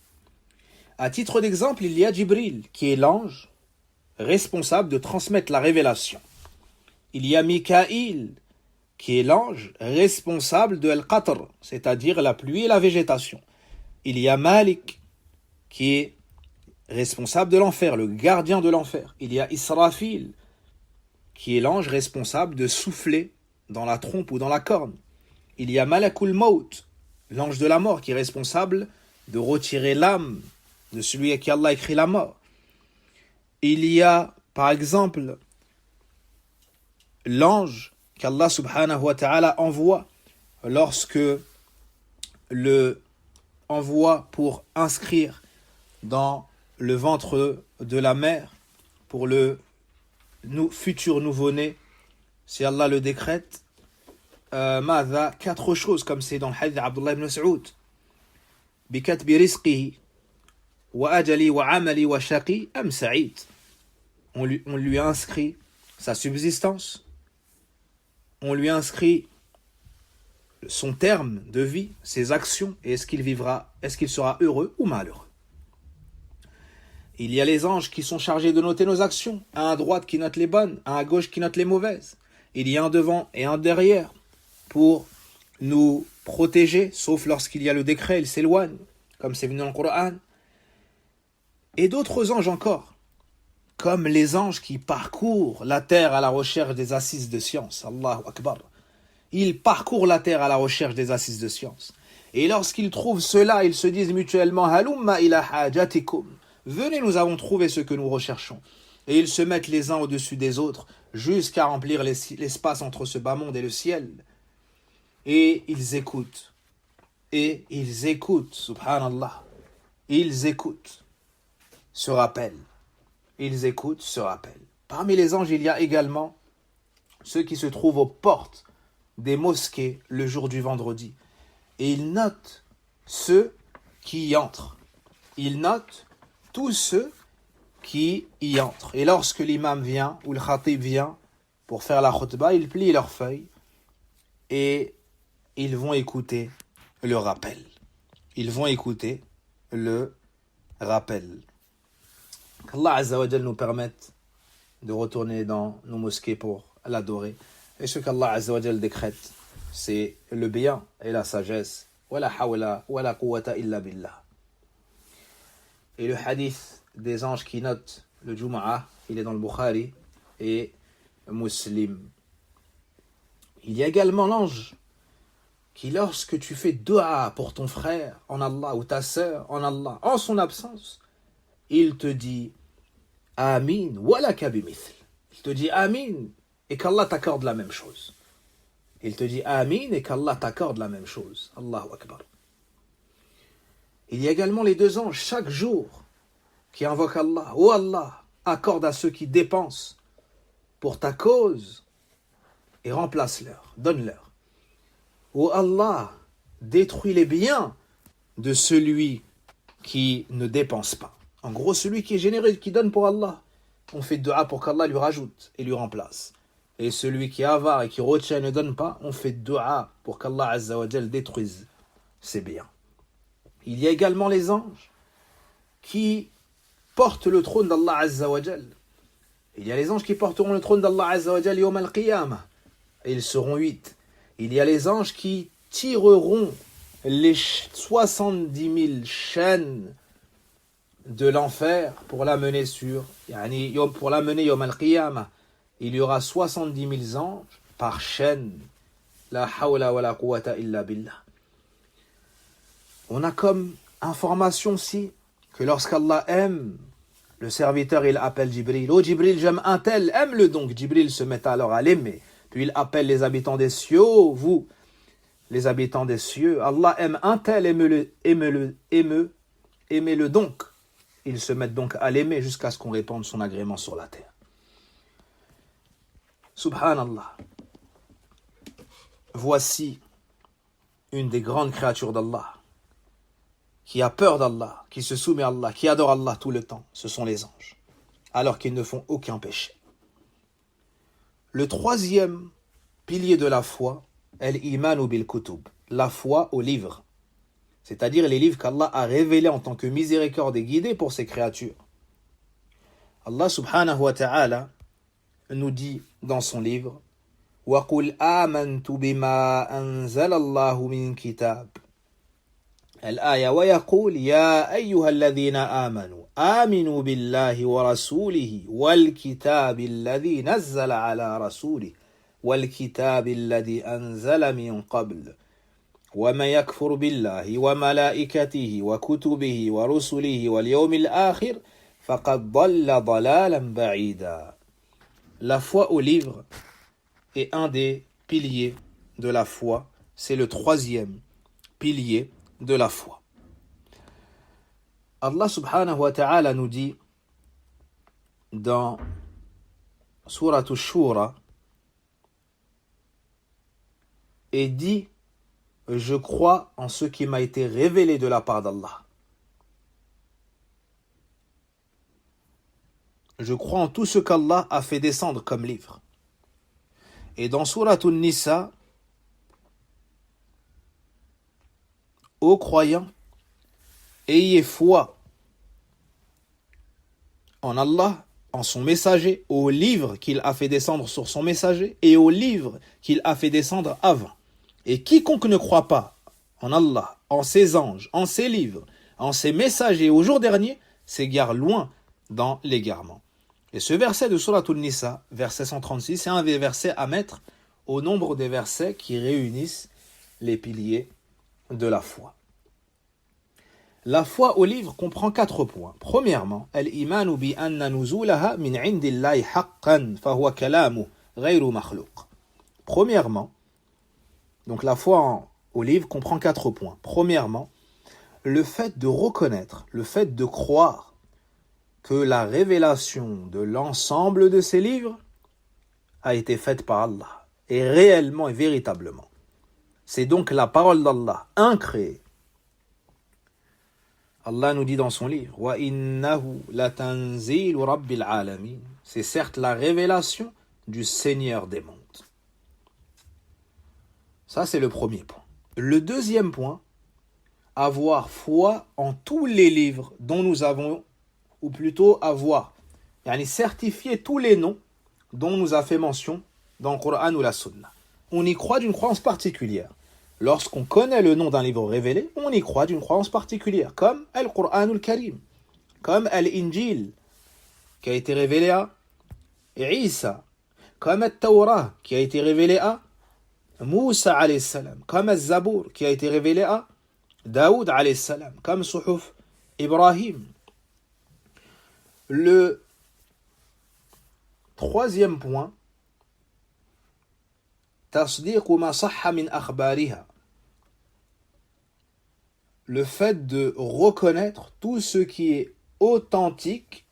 À titre d'exemple, il y a Jibril, qui est l'ange responsable de transmettre la révélation. Il y a Mikaïl, qui est l'ange responsable de Al-Qatr, c'est-à-dire la pluie et la végétation. Il y a Malik, qui est responsable de l'enfer, le gardien de l'enfer. Il y a Israfil, qui est l'ange responsable de souffler dans la trompe ou dans la corne. Il y a Malakul Maut, l'ange de la mort, qui est responsable de retirer l'âme de celui à qui Allah écrit la mort. Il y a, par exemple, l'ange qu'Allah subhanahu wa ta'ala envoie lorsque le envoie pour inscrire dans le ventre de la mère pour le futur nouveau-né, si Allah le décrète, 4 choses, comme c'est dans le hadith d'Abdullah ibn Mas'ud. Bikatbi rizqihi wa ajali wa amali wa shaqi am sa'id. On lui inscrit sa subsistance, on lui inscrit son terme de vie, ses actions, et est-ce qu'il sera heureux ou malheureux. Il y a les anges qui sont chargés de noter nos actions, un à droite qui note les bonnes, un à gauche qui note les mauvaises. Il y a un devant et un derrière pour nous protéger, sauf lorsqu'il y a le décret, il s'éloigne, comme c'est venu dans le Coran. Et d'autres anges encore, comme les anges qui parcourent la terre à la recherche des assises de science. Allahu Akbar. Ils parcourent la terre à la recherche des assises de science. Et lorsqu'ils trouvent cela, ils se disent mutuellement Halumma ila hajatikum. Venez, nous avons trouvé ce que nous recherchons. Et ils se mettent les uns au-dessus des autres jusqu'à remplir l'espace entre ce bas monde et le ciel. Et ils écoutent. Et ils écoutent, subhanallah. Ils écoutent, se rappellent. Ils écoutent, se rappellent. Parmi les anges, il y a également ceux qui se trouvent aux portes des mosquées le jour du vendredi. Et ils notent ceux qui y entrent. Ils notent tous ceux qui y entrent. Et lorsque l'imam vient, ou le khatib vient, pour faire la khutbah, ils plient leurs feuilles et ils vont écouter le rappel. Ils vont écouter le rappel. Qu'Allah Azza wa Jal nous permette de retourner dans nos mosquées pour l'adorer. Et ce qu'Allah Azza wa Jal décrète, c'est le bien et la sagesse. Wala hawla wala quwwata illa billah. Et le hadith des anges qui notent le Jumu'ah, il est dans le Bukhari et Muslim. Il y a également l'ange qui, lorsque tu fais dua pour ton frère en Allah ou ta sœur en Allah, en son absence, il te dit Amin walaka bimithl. Il te dit Amin et qu'Allah t'accorde la même chose. Il te dit Amin et qu'Allah t'accorde la même chose. Allahu Akbar. Il y a également les deux anges chaque jour qui invoquent Allah. Oh Allah, accorde à ceux qui dépensent pour ta cause et remplace-leur, donne-leur. Oh Allah, détruis les biens de celui qui ne dépense pas. En gros, celui qui est généreux, qui donne pour Allah, on fait dua pour qu'Allah lui rajoute et lui remplace. Et celui qui est avare et qui retient et ne donne pas, on fait dua pour qu'Allah Azza wa Jal détruise ses biens. Il y a également les anges qui portent le trône d'Allah Azza wa Jal. Il y a les anges qui porteront le trône d'Allah Azza wa Jal yawm al-qiyamah. Et ils seront 8. Il y a les anges qui tireront les 70 000 chaînes de l'enfer pour l'amener pour l'amener yawm al-qiyamah. Il y aura 70 000 anges par chaîne. La hawla wa la quwwata illa billah. On a comme information aussi que lorsqu'Allah aime le serviteur, il appelle Jibril. Oh Jibril, j'aime un tel, aime-le donc. Jibril se met alors à l'aimer. Puis il appelle les habitants des cieux. Oh, vous, les habitants des cieux, Allah aime un tel, aimez-le donc. Ils se mettent donc à l'aimer jusqu'à ce qu'on répande son agrément sur la terre. Subhanallah. Voici une des grandes créatures d'Allah qui a peur d'Allah, qui se soumet à Allah, qui adore Allah tout le temps. Ce sont les anges, alors qu'ils ne font aucun péché. Le troisième pilier de la foi, al-imanu bil-kutub, la foi aux livres, c'est-à-dire les livres qu'Allah a révélés en tant que miséricorde et guidés pour ses créatures. Allah subhanahu wa ta'ala nous dit dans son livre وَقُلْ آمَنْتُ بِمَا أَنزَلَ اللَّهُ مِنْ كِتَابٍ الآية ويقول يا أيها الذين آمنوا آمنوا بالله ورسوله والكتاب الذي نزل على رسوله والكتاب الذي أنزل من قبل ومن يكفر بالله وملائكته وكتبه ورسله واليوم الآخر فقد ضل ضلالا بعيدا. La foi au livre est un des piliers de la foi, c'est le troisième pilier de la foi. Allah subhanahu wa ta'ala nous dit dans Surat Ash-Shura et dit je crois en ce qui m'a été révélé de la part d'Allah. Je crois en tout ce qu'Allah a fait descendre comme livre. Et dans Surat An-Nisa, ô croyants, ayez foi en Allah, en son messager, au livre qu'il a fait descendre sur son messager et au livre qu'il a fait descendre avant. Et quiconque ne croit pas en Allah, en ses anges, en ses livres, en ses messagers au jour dernier, s'égare loin dans l'égarement. Et ce verset de Surat An-Nisa, verset 136, c'est un verset à mettre au nombre des versets qui réunissent les piliers de la foi. La foi au livre comprend 4 points. Premièrement, al-imanu bi anna nuzulaha min indillahi haqqan fa huwa kalamu ghayru makhluq. Premièrement, donc la foi au livre comprend 4 points. Premièrement, le fait de reconnaître, le fait de croire que la révélation de l'ensemble de ces livres a été faite par Allah, et réellement et véritablement. C'est donc la parole d'Allah, incréée. Allah nous dit dans son livre, wa innahu latanzilu rabbil alamin. C'est certes la révélation du Seigneur des mondes. Ça, c'est le premier point. Le deuxième point, avoir foi en tous les livres dont nous avons, ou plutôt avoir, certifier tous les noms dont nous a fait mention dans le Coran ou la Sunna. On y croit d'une croyance particulière. Lorsqu'on connaît le nom d'un livre révélé, on y croit d'une croyance particulière, comme Al-Qur'an al-Karim, comme Al-Injil, qui a été révélé à Isa, comme Al-Tawrah, qui a été révélé à Moussa alayhi salam, comme Al-Zabour, qui a été révélé à Daoud alayhi salam, comme Suhuf Ibrahim. Le troisième point, تصديق ما صح من أخبارها. Le fait de reconnaître tout ce qui est authentique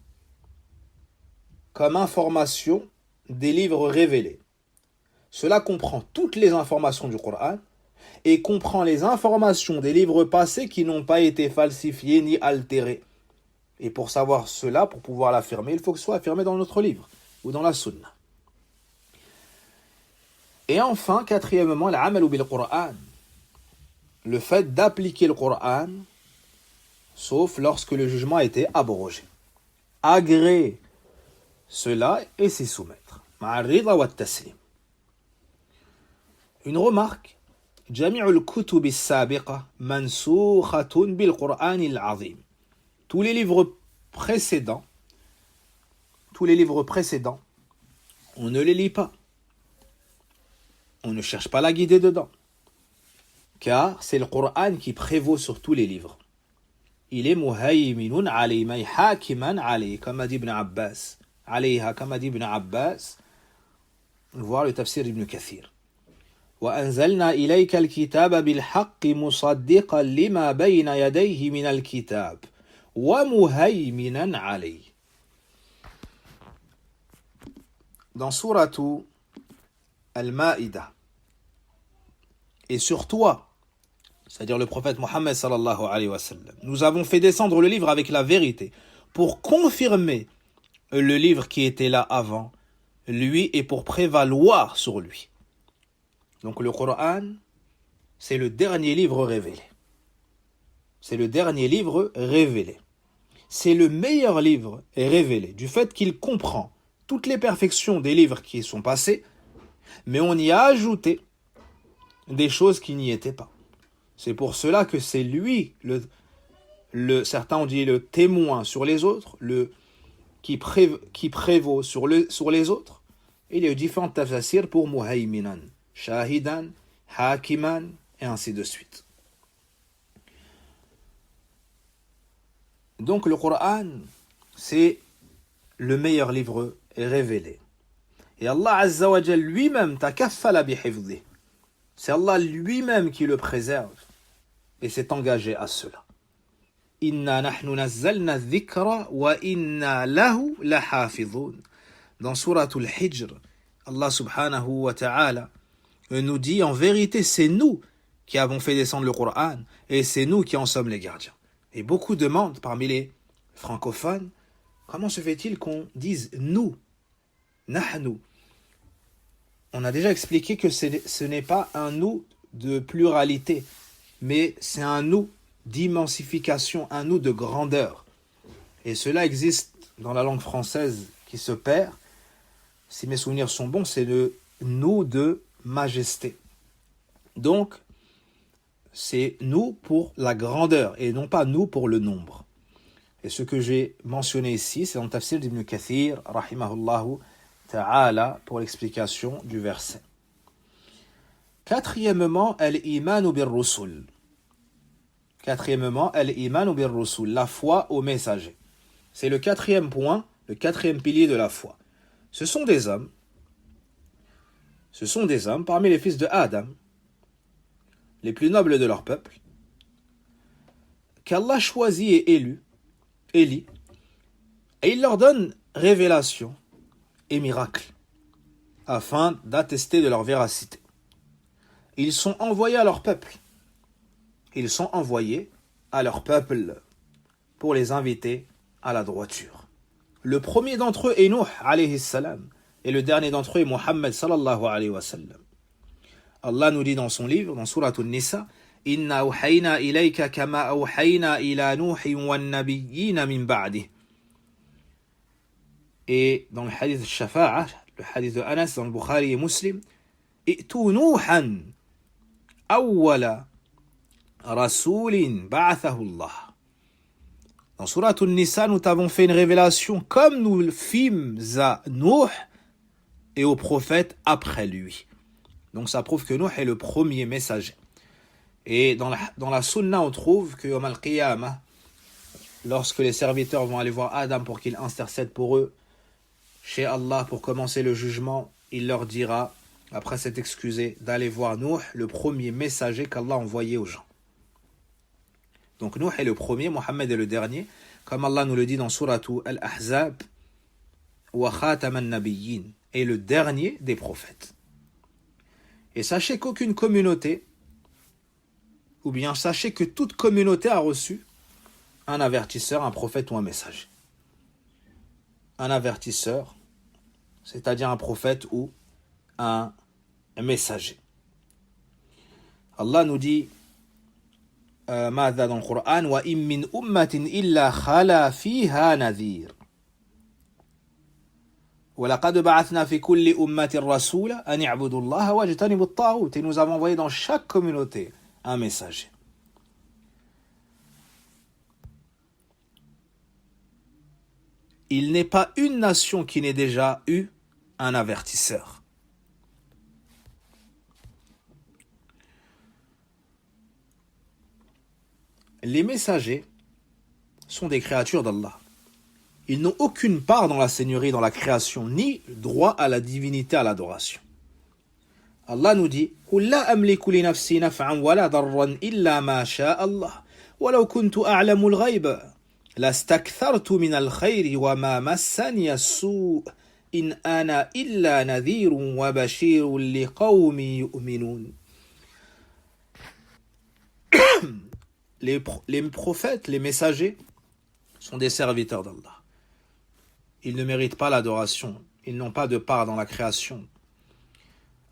comme information des livres révélés. Cela comprend toutes les informations du Coran et comprend les informations des livres passés qui n'ont pas été falsifiés ni altérés. Et pour savoir cela, pour pouvoir l'affirmer, il faut que ce soit affirmé dans notre livre ou dans la Sunna. Et enfin, quatrièmement, l'amalu bil Qur'an. Le fait d'appliquer le Qur'an, sauf lorsque le jugement a été abrogé. Agréer cela et s'y soumettre. Ma'arrida wa taslim. Une remarque. Jami'ul kutub as-sabiqa mansukhatun bil Qur'an al-azim. Tous les livres précédents, on ne les lit pas. On ne cherche pas la guider dedans. Car c'est le Coran qui prévaut sur tous les livres. Il est muhayminun alayhi, hakiman alayhi, comme a dit Ibn Abbas. Alayha, comme a dit Ibn Abbas. Voir le tafsir d'Ibn Kathir. وأنزلنا إليك الكتاب بالحق مصدقا لما بين يديه من الكتاب ومهيمنا عليه. Dans Suratu Al-Ma'idah, et sur toi, c'est-à-dire le prophète Mohammed sallallahu alayhi wa sallam, nous avons fait descendre le livre avec la vérité pour confirmer le livre qui était là avant lui et pour prévaloir sur lui. Donc le Coran, c'est le dernier livre révélé. C'est le dernier livre révélé. C'est le meilleur livre révélé, du fait qu'il comprend toutes les perfections des livres qui sont passés, mais on y a ajouté des choses qui n'y étaient pas. C'est pour cela que c'est lui, certains ont dit le témoin sur les autres, qui prévaut sur les autres. Il y a eu différents tafsirs pour muhayminan, shahidan, hakiman, et ainsi de suite. Donc le Coran, c'est le meilleur livre révélé. Et Allah Azza wa Jal lui-même takaffala bihifdhi. C'est Allah lui-même qui le préserve et s'est engagé à cela. Inna nahnu nazzalna dhikra wa inna lahu lahafidhun. Dans Suratul Hijr, Allah subhanahu wa ta'ala nous dit en vérité c'est nous qui avons fait descendre le Coran et c'est nous qui en sommes les gardiens. Et beaucoup demandent parmi les francophones, comment se fait-il qu'on dise nous, nahnu? On a déjà expliqué que ce n'est pas un nous de pluralité, mais c'est un nous d'immensification, un nous de grandeur. Et cela existe dans la langue française qui se perd. Si mes souvenirs sont bons, c'est le nous de majesté. Donc, c'est nous pour la grandeur et non pas nous pour le nombre. Et ce que j'ai mentionné ici, c'est dans le tafsir d'Ibn Kathir, rahimahullahu ta'ala, pour l'explication du verset. Quatrièmement, al-imanu bir-rusul. Quatrièmement, al-imanu bir-rusul, la foi aux messagers. C'est le quatrième point, le quatrième pilier de la foi. Ce sont des hommes parmi les fils de Adam, les plus nobles de leur peuple, qu'Allah choisit et élit, et il leur donne révélation et miracle, afin d'attester de leur véracité. Ils sont envoyés à leur peuple. Ils sont envoyés à leur peuple pour les inviter à la droiture. Le premier d'entre eux est Nuh, alayhi salam, et le dernier d'entre eux est Muhammad, sallallahu alayhi wa sallam. Allah nous dit dans son livre, dans Surat An-Nisa, « Inna awhayna ilayka kama awhayna ila Nuhin wan nabiyyina min ba'dih » Et dans le hadith Shafa'a, le hadith de Anas dans le Bukhari et Muslim, « I'tu Nuhan awwala rasulin ba'athahu Allah » Dans Surat An-Nisa, nous t'avons fait une révélation comme nous le fîmes à Nuh et aux prophètes après lui. Donc ça prouve que Nuh est le premier messager. Et dans la sunna, on trouve que Yawm al-Qiyamah, lorsque les serviteurs vont aller voir Adam pour qu'il intercède pour eux, chez Allah pour commencer le jugement, il leur dira, après s'être excusé, d'aller voir Nuh, le premier messager qu'Allah a envoyé aux gens. Donc Nuh est le premier, Mohammed est le dernier, comme Allah nous le dit dans Suratu Al-Ahzab, wa khataman nabiyyin, est le dernier des prophètes. Et sachez qu'aucune communauté, ou bien sachez que toute communauté a reçu un avertisseur, un prophète ou un messager. Un avertisseur, c'est-à-dire un prophète ou un messager. Allah nous dit dans le Coran, wa im min ummatin illa khala fiha nadhir. وَلَقَدْ بَعَثْنَا فِي كُلِّ أُمَّةٍ رَسُولًا أَنِ اعْبُدُوا اللَّهَ وَاجْتَنِبُوا الطَّاغُوتَ. Et nous avons envoyé dans chaque communauté un messager. Il n'est pas une nation qui n'ait déjà eu un avertisseur. Les messagers sont des créatures d'Allah. Ils n'ont aucune part dans la seigneurie, dans la création, ni droit à la divinité, à l'adoration. Allah nous dit قُلْ لَا أَمْلِكُ لِنَفْسِي نَفْعًا وَلَا ضَرًّا إِلَّا مَا شَاءَ اللَّهُ وَلَوْ كُنْتُ أَعْلَمُ الْغَيْبَ لَاسْتَكْثَرْتُ مِنَ الْخَيْرِ وَمَا مَسَّنِيَ السُّوءُ إِنْ أَنَا إِلَّا نَذِيرٌ وَبَشِيرٌ لِقَوْمٍ يُؤْمِنُونَ. Les prophètes, les messagers, sont des serviteurs d'Allah. Ils ne méritent pas l'adoration. Ils n'ont pas de part dans la création.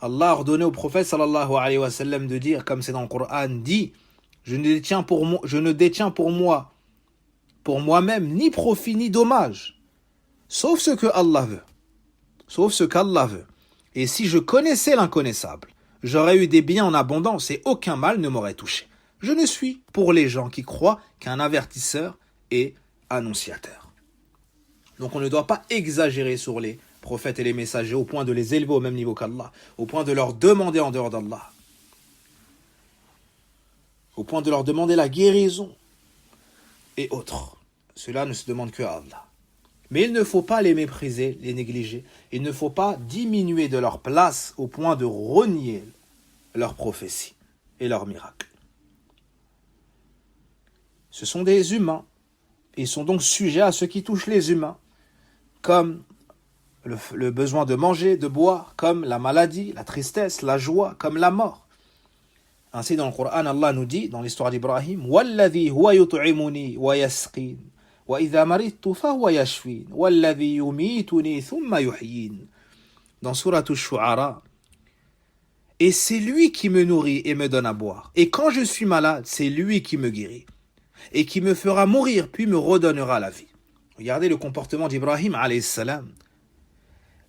Allah a ordonné au prophète sallallahu alayhi wa sallam de dire, comme c'est dans le Coran, dit, je ne détiens pour moi-même, ni profit ni dommage, sauf ce que Allah veut. Sauf ce qu'Allah veut. Et si je connaissais l'inconnaissable, j'aurais eu des biens en abondance et aucun mal ne m'aurait touché. Je ne suis pour les gens qui croient qu'un avertisseur est annonciateur. Donc on ne doit pas exagérer sur les prophètes et les messagers au point de les élever au même niveau qu'Allah, au point de leur demander en dehors d'Allah, au point de leur demander la guérison et autres. Cela ne se demande que à Allah. Mais il ne faut pas les mépriser, les négliger. Il ne faut pas diminuer de leur place au point de renier leurs prophéties et leurs miracles. Ce sont des humains. Ils sont donc sujets à ce qui touche les humains, comme le besoin de manger, de boire, comme la maladie, la tristesse, la joie, comme la mort. Ainsi dans le Coran, Allah nous dit, dans l'histoire d'Ibrahim, وَالَّذِي هُوَ يُطْعِمُنِي وَيَسْقِينِ وَإِذَا مَرِضْتُ فَهُوَ يَشْفِينِ وَالَّذِي يُمِيتُنِي ثُمَّ يُحْيِينِ. Dans Surat Ash-Shu'ara, et c'est lui qui me nourrit et me donne à boire. Et quand je suis malade, c'est lui qui me guérit et qui me fera mourir, puis me redonnera la vie. Regardez le comportement d'Ibrahim, alayhi salam.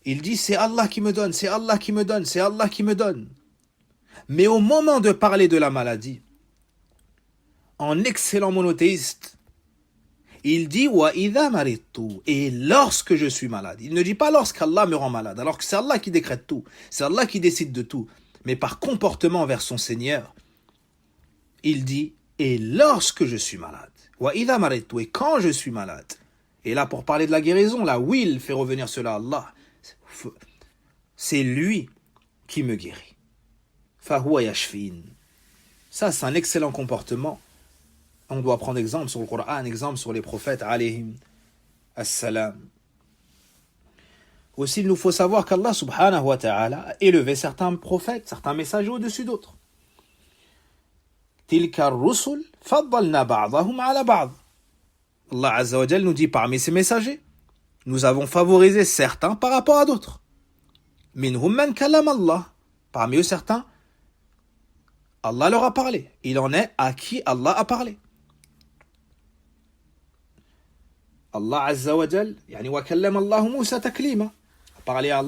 Il dit, c'est Allah qui me donne, c'est Allah qui me donne, c'est Allah qui me donne. Mais au moment de parler de la maladie, en excellent monothéiste, il dit, wa idha maridtu, et lorsque je suis malade. Il ne dit pas lorsqu'Allah me rend malade, alors que c'est Allah qui décrète tout, c'est Allah qui décide de tout. mais par comportement envers son Seigneur, il dit « Et lorsque je suis malade » et quand je suis malade. Et là, pour parler de la guérison, là, oui, il fait revenir cela à Allah. C'est lui qui me guérit. Fahuwa yashfin. Ça, c'est un excellent comportement. On doit prendre exemple sur le Coran, exemple sur les prophètes, alayhim as-salam. Aussi, il nous faut savoir qu'Allah subhanahu wa ta'ala a élevé certains prophètes, certains messagers au-dessus d'autres. Tilka ar-rusul faddalna ba'dahum ala ba'd. Allah Azza wa Jal nous dit parmi ces messagers, nous avons favorisé certains par rapport à d'autres. Minhum man kallam Allah. Parmi eux certains, Allah leur a parlé. Il en est à qui Allah a parlé. Allah Azza wa Jal, yani wa kallama Allah Moussa taklima. Allah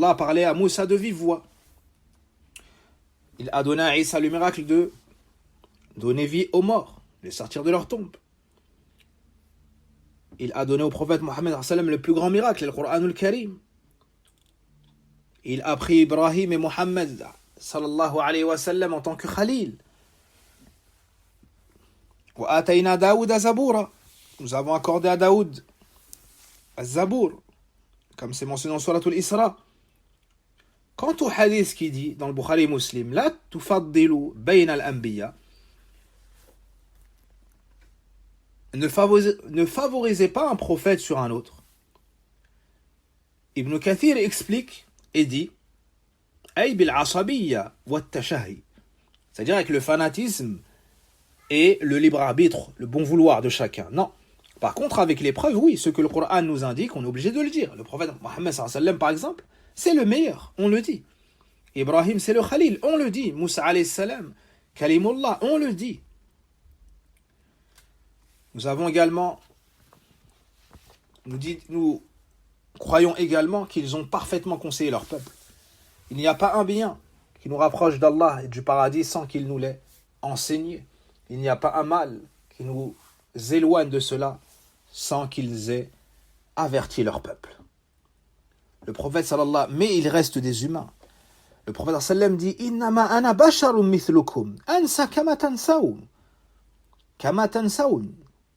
a parlé à Moussa de vive voix. Il a donné à Isa le miracle de donner vie aux morts, de sortir de leur tombe. Il a donné au prophète Mohammed le plus grand miracle, le Coran al-Karim. Il a pris Ibrahim et Mohammed sallallahu alayhi wa sallam en tant que Khalil. Wa atayna Daoud Zabura. Nous avons accordé à Daoud Az-Zabour, comme c'est mentionné dans Surat al-Isra. Quant au hadith qui dit dans le Bukhari Muslim, la tufaddilu bayna al-anbiya, ne favorisez pas un prophète sur un autre. Ibn Kathir explique et dit ay bil asabiyya wa tashahi, c'est-à-dire avec le fanatisme et le libre arbitre, le bon vouloir de chacun. Non. Par contre, avec les preuves, oui, ce que le Coran nous indique, on est obligé de le dire. Le prophète Mohammed sallallahu alayhi wa sallam, par exemple, c'est le meilleur, on le dit. Ibrahim, c'est le Khalil, on le dit. Moussa alayhi salam, Kalimullah, on le dit. Nous avons également, nous croyons également qu'ils ont parfaitement conseillé leur peuple. Il n'y a pas un bien qui nous rapproche d'Allah et du paradis sans qu'il nous l'ait enseigné. Il n'y a pas un mal qui nous éloigne de cela sans qu'ils aient averti leur peuple. Le prophète sallallahu, mais il reste des humains. Le prophète sallallahu dit innama ana basharun mithlukum ansa kama tansaun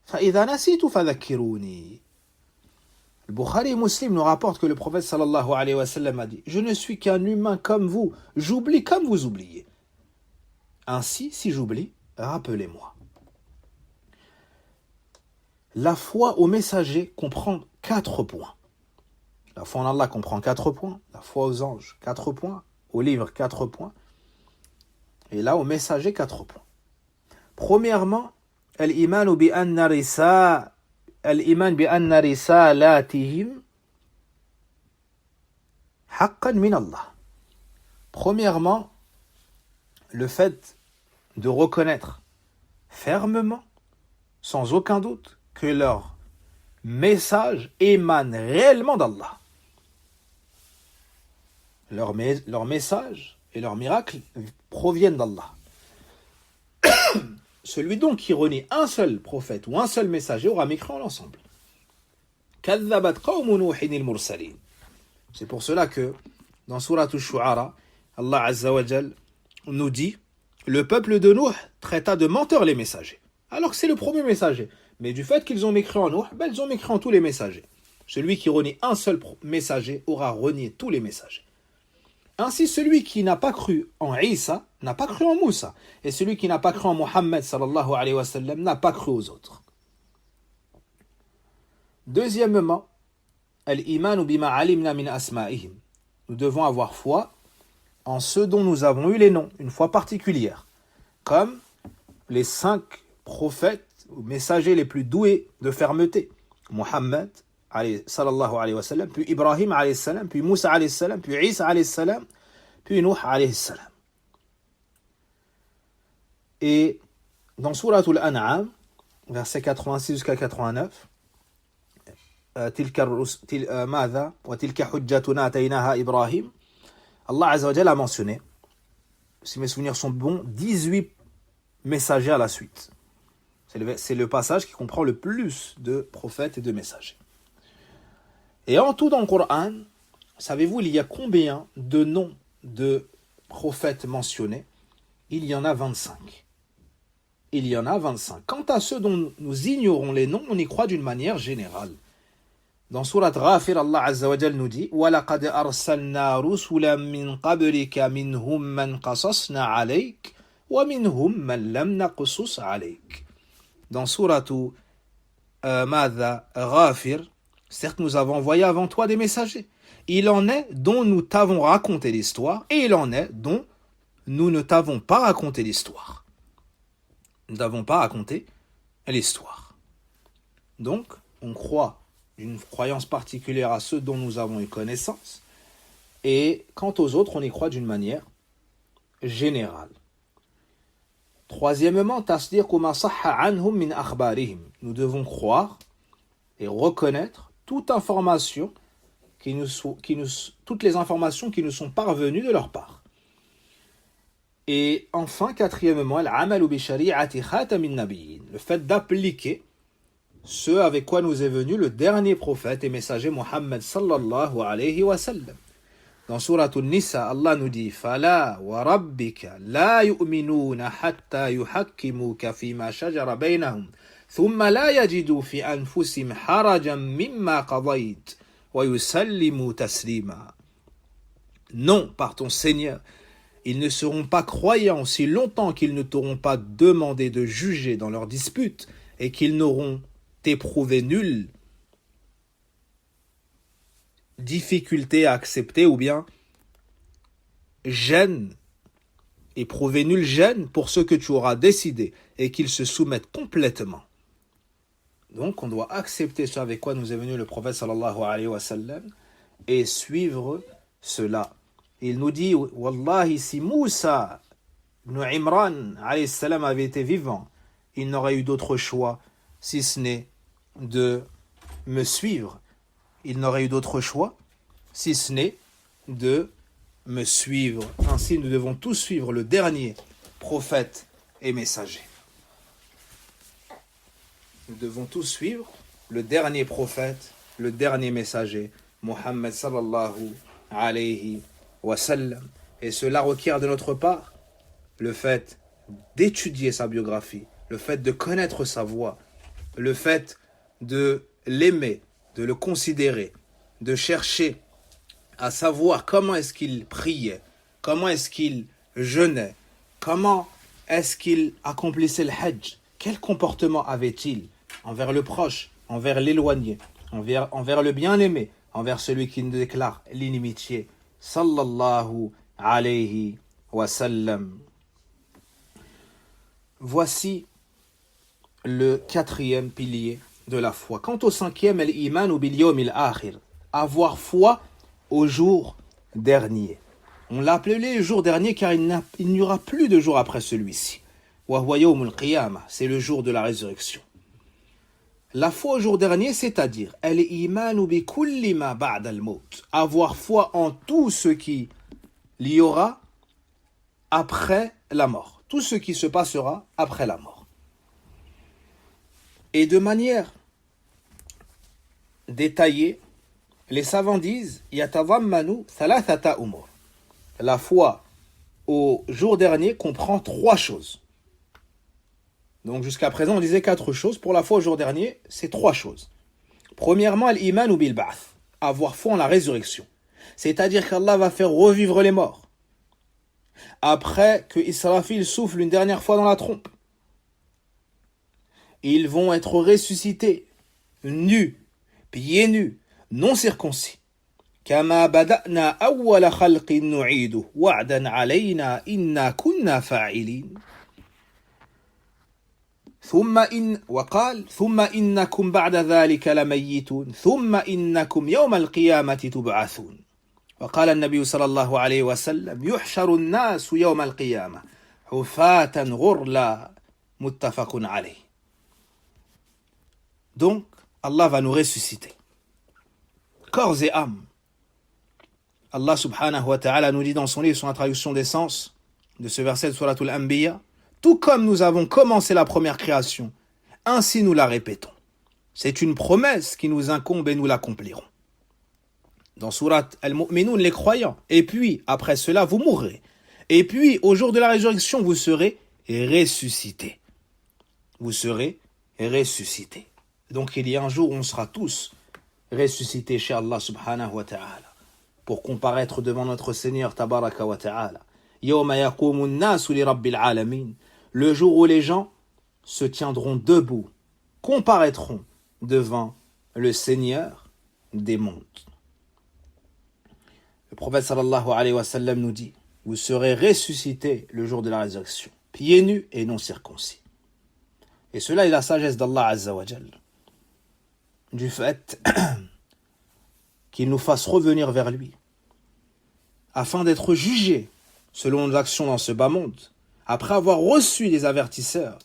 fa idha nasitu fadhakkiruni. Le Bukhari Muslim nous rapporte que le prophète sallallahu alayhi wa sallam a dit je ne suis qu'un humain comme vous, j'oublie comme vous oubliez. Ainsi, si j'oublie, rappelez-moi. La foi au messager comprend 4 points. La foi en Allah comprend 4 points. La foi aux anges, 4 points. Au livre, 4 points. Et là, au messager, 4 points. Premièrement, al-iman bi anna risalatihim haqqan min Allah. Premièrement, le fait de reconnaître fermement, sans aucun doute, que leur message émane réellement d'Allah. Leur message et leur miracle proviennent d'Allah. Celui donc qui renie un seul prophète ou un seul messager aura mécrit en l'ensemble. كَذَّبَتْ قَوْمُ نُوحٍ الْمُرْسَلِينَ. C'est pour cela que dans Surat al-Shu'ara, Allah Azza wa Jal nous dit le peuple de Nuh traita de menteurs les messagers. Alors que c'est le premier messager. Mais du fait qu'ils ont mécrit en Nuh, ils ont mécrit en tous les messagers. Celui qui renie un seul messager aura renié tous les messagers. Ainsi, celui qui n'a pas cru en Isa n'a pas cru en Moussa. Et celui qui n'a pas cru en Mohammed sallallahu alayhi wa sallam n'a pas cru aux autres. Deuxièmement, al-imanu bima alimna min asma'ihim. Nous devons avoir foi en ceux dont nous avons eu les noms, une foi particulière. Comme les 5 prophètes ou messagers les plus doués de fermeté. Mohammed sallallahu alayhi wa sallam, puis Ibrahim alayhi salam, puis Moussa alayhi salam, puis Isa alayhi salam, puis Nuh alayhi salam. Et dans Surat al-An'am, verset 86 jusqu'à 89, ماذا وتلك حجتنا آتيناها إبراهيم, Allah Azza wa Jalla a mentionné, si mes souvenirs sont bons, 18 messagers à la suite. C'est le passage qui comprend le plus de prophètes et de messagers. Et en tout dans le Coran, savez-vous, il y a combien de noms de prophètes mentionnés? Il y en a 25. Il y en a 25. Quant à ceux dont nous ignorons les noms, on y croit d'une manière générale. Dans Surat Ghafir, Allah Azza wa Jal nous dit وَلَقَدْ أَرْسَلْنَا رُسُلًا مِّن قَبْلِكَ مِنْهُمْ مَنْ قَصَصْنَا عَلَيْكَ وَمِنْهُمْ مَنْ لَمْ نَقْصُصْ عَلَيْكَ. Dans Surat Ghafir, certes nous avons envoyé avant toi des messagers. Il en est dont nous t'avons raconté l'histoire et il en est dont nous ne t'avons pas raconté l'histoire. Nous n'avons pas raconté l'histoire. Donc, on croit d'une croyance particulière à ceux dont nous avons eu connaissance, et quant aux autres, on y croit d'une manière générale. Troisièmement, tasdiqu ma sahha anhum min akhbarihim. Nous devons croire et reconnaître toute information toutes les informations qui nous sont parvenues de leur part. Et enfin, quatrièmement, al-amalu bi shari'ati khatamin nabiyyin, le fait d'appliquer ce avec quoi nous est venu le dernier prophète et messager Muhammad sallallahu alayhi wa sallam. Dans Surat An-Nisa, Allah nous dit Fala wa rabbika la yu'minuna hatta yuhakkimuka fima shajara baynahum thumma la yajidu fi anfusihim harajan mimma qadayt wa yusallimu taslima. Non, par ton Seigneur, ils ne seront pas croyants si longtemps qu'ils ne t'auront pas demandé de juger dans leurs disputes et qu'ils n'auront éprouvé nulle difficulté à accepter ou bien gêne, éprouver nulle gêne pour ce que tu auras décidé et qu'ils se soumettent complètement. Donc on doit accepter ce avec quoi nous est venu le prophète sallallahu alayhi wa sallam et suivre cela. Il nous dit Wallahi, si Moussa ibn Imran alayhi salam avait été vivant, il n'aurait eu d'autre choix si ce n'est de me suivre. Il n'aurait eu d'autre choix si ce n'est de me suivre. Ainsi, nous devons tous suivre le dernier prophète et messager. Nous devons tous suivre le dernier prophète, le dernier messager, Muhammad sallallahu alayhi wa sallam. Et cela requiert de notre part le fait d'étudier sa biographie, le fait de connaître sa voix, le fait de l'aimer, de le considérer, de chercher à savoir comment est-ce qu'il priait, comment est-ce qu'il jeûnait, comment est-ce qu'il accomplissait le hajj, quel comportement avait-il envers le proche, envers l'éloigné, envers le bien-aimé, envers celui qui nous déclare l'inimitié. Sallallahu alayhi wa sallam. Voici le quatrième pilier de la foi. Quant au cinquième, al-iman bil yawm al-akhir, avoir foi au jour dernier. On l'a appelé le jour dernier car il n'y aura plus de jour après celui-ci. Wa huwa yawm al-qiyamah, c'est le jour de la résurrection. La foi au jour dernier, c'est-à-dire al-iman bi kulli ma ba'da al-maut, avoir foi en tout ce qu'il y aura après la mort, tout ce qui se passera après la mort. Et de manière détaillée, les savants disent yatadammanu thalathata umur. La foi au jour dernier comprend 3 choses. Donc jusqu'à présent, on disait 4 choses. Pour la foi au jour dernier, c'est 3 choses. Premièrement, al-iman bil ba'th, avoir foi en la résurrection. C'est-à-dire qu'Allah va faire revivre les morts. Après que Israfil souffle une dernière fois dans la trompe, ils vont être ressuscités, nus, pieds nus, non circoncis. Kama bada'na awwala khalqin nu'idu wa'dan 'alayna inna kunna fa'ilin. وقال ثم إنكم بعد ذلك لميتون ثم إنكم يوم القيامة تبعثون. وقال النبي صلى الله عليه وسلم يحشر الناس يوم القيامة حفاة غرلا متفق عليه. Donc, Allah va nous ressusciter, corps et âme. Allah subhanahu wa ta'ala nous dit dans son livre, sur la traduction des sens de ce verset de Suratul Anbiya, tout comme nous avons commencé la première création, ainsi nous la répétons. C'est une promesse qui nous incombe et nous l'accomplirons. dans Surat Al-Mu'minun, les croyants. Et puis, après cela, vous mourrez. Et puis, au jour de la résurrection, vous serez ressuscités. Vous serez ressuscités. Donc, il y a un jour où on sera tous ressuscités chez Allah subhanahu wa ta'ala pour comparaître devant notre Seigneur tabaraka wa ta'ala. Yawma yaqumun nasu li rabbil alamin. Le jour où les gens se tiendront debout, comparaîtront devant le Seigneur des mondes. Le prophète sallallahu alayhi wa sallam nous dit: vous serez ressuscités le jour de la résurrection, pieds nus et non circoncis. Et cela est la sagesse d'Allah azza wa jal, du fait qu'il nous fasse revenir vers lui, afin d'être jugés selon nos actions dans ce bas monde, après avoir reçu les avertisseurs,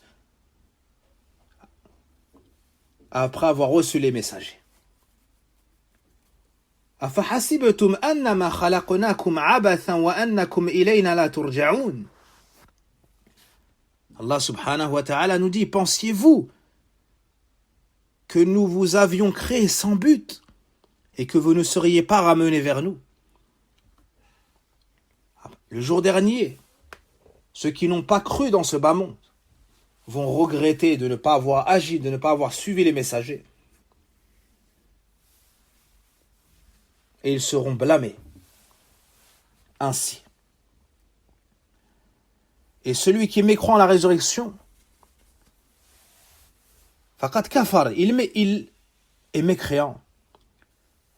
après avoir reçu les messagers. أَفَحَسِبْتُمْ أَنَّمَا خَلَقْنَاكُمْ عَبَثًا وَأَنَّكُمْ إِلَيْنَا لَا تُرْجَعُونَ. Allah subhanahu wa ta'ala nous dit: pensiez-vous que nous vous avions créé sans but et que vous ne seriez pas ramenés vers nous? Le jour dernier, ceux qui n'ont pas cru dans ce bas monde vont regretter de ne pas avoir agi, de ne pas avoir suivi les messagers. Et ils seront blâmés ainsi. Et celui qui mécroit en la résurrection, faqad kafar, il est mécréant.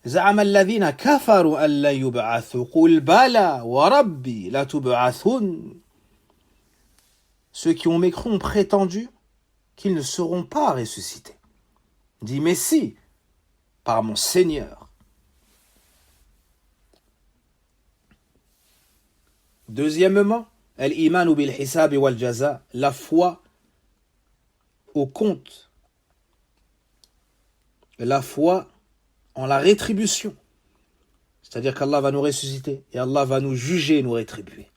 زعم الذين كفروا أن لا يبعثوا قل بلى وربي لتبعثن. Ceux qui ont mécru ont prétendu qu'ils ne seront pas ressuscités. Dit: mais si, par mon Seigneur. Deuxièmement, al-imanu bil hisab wal jaza, la foi au compte, la foi en la rétribution. C'est-à-dire qu'Allah va nous ressusciter et Allah va nous juger et nous rétribuer.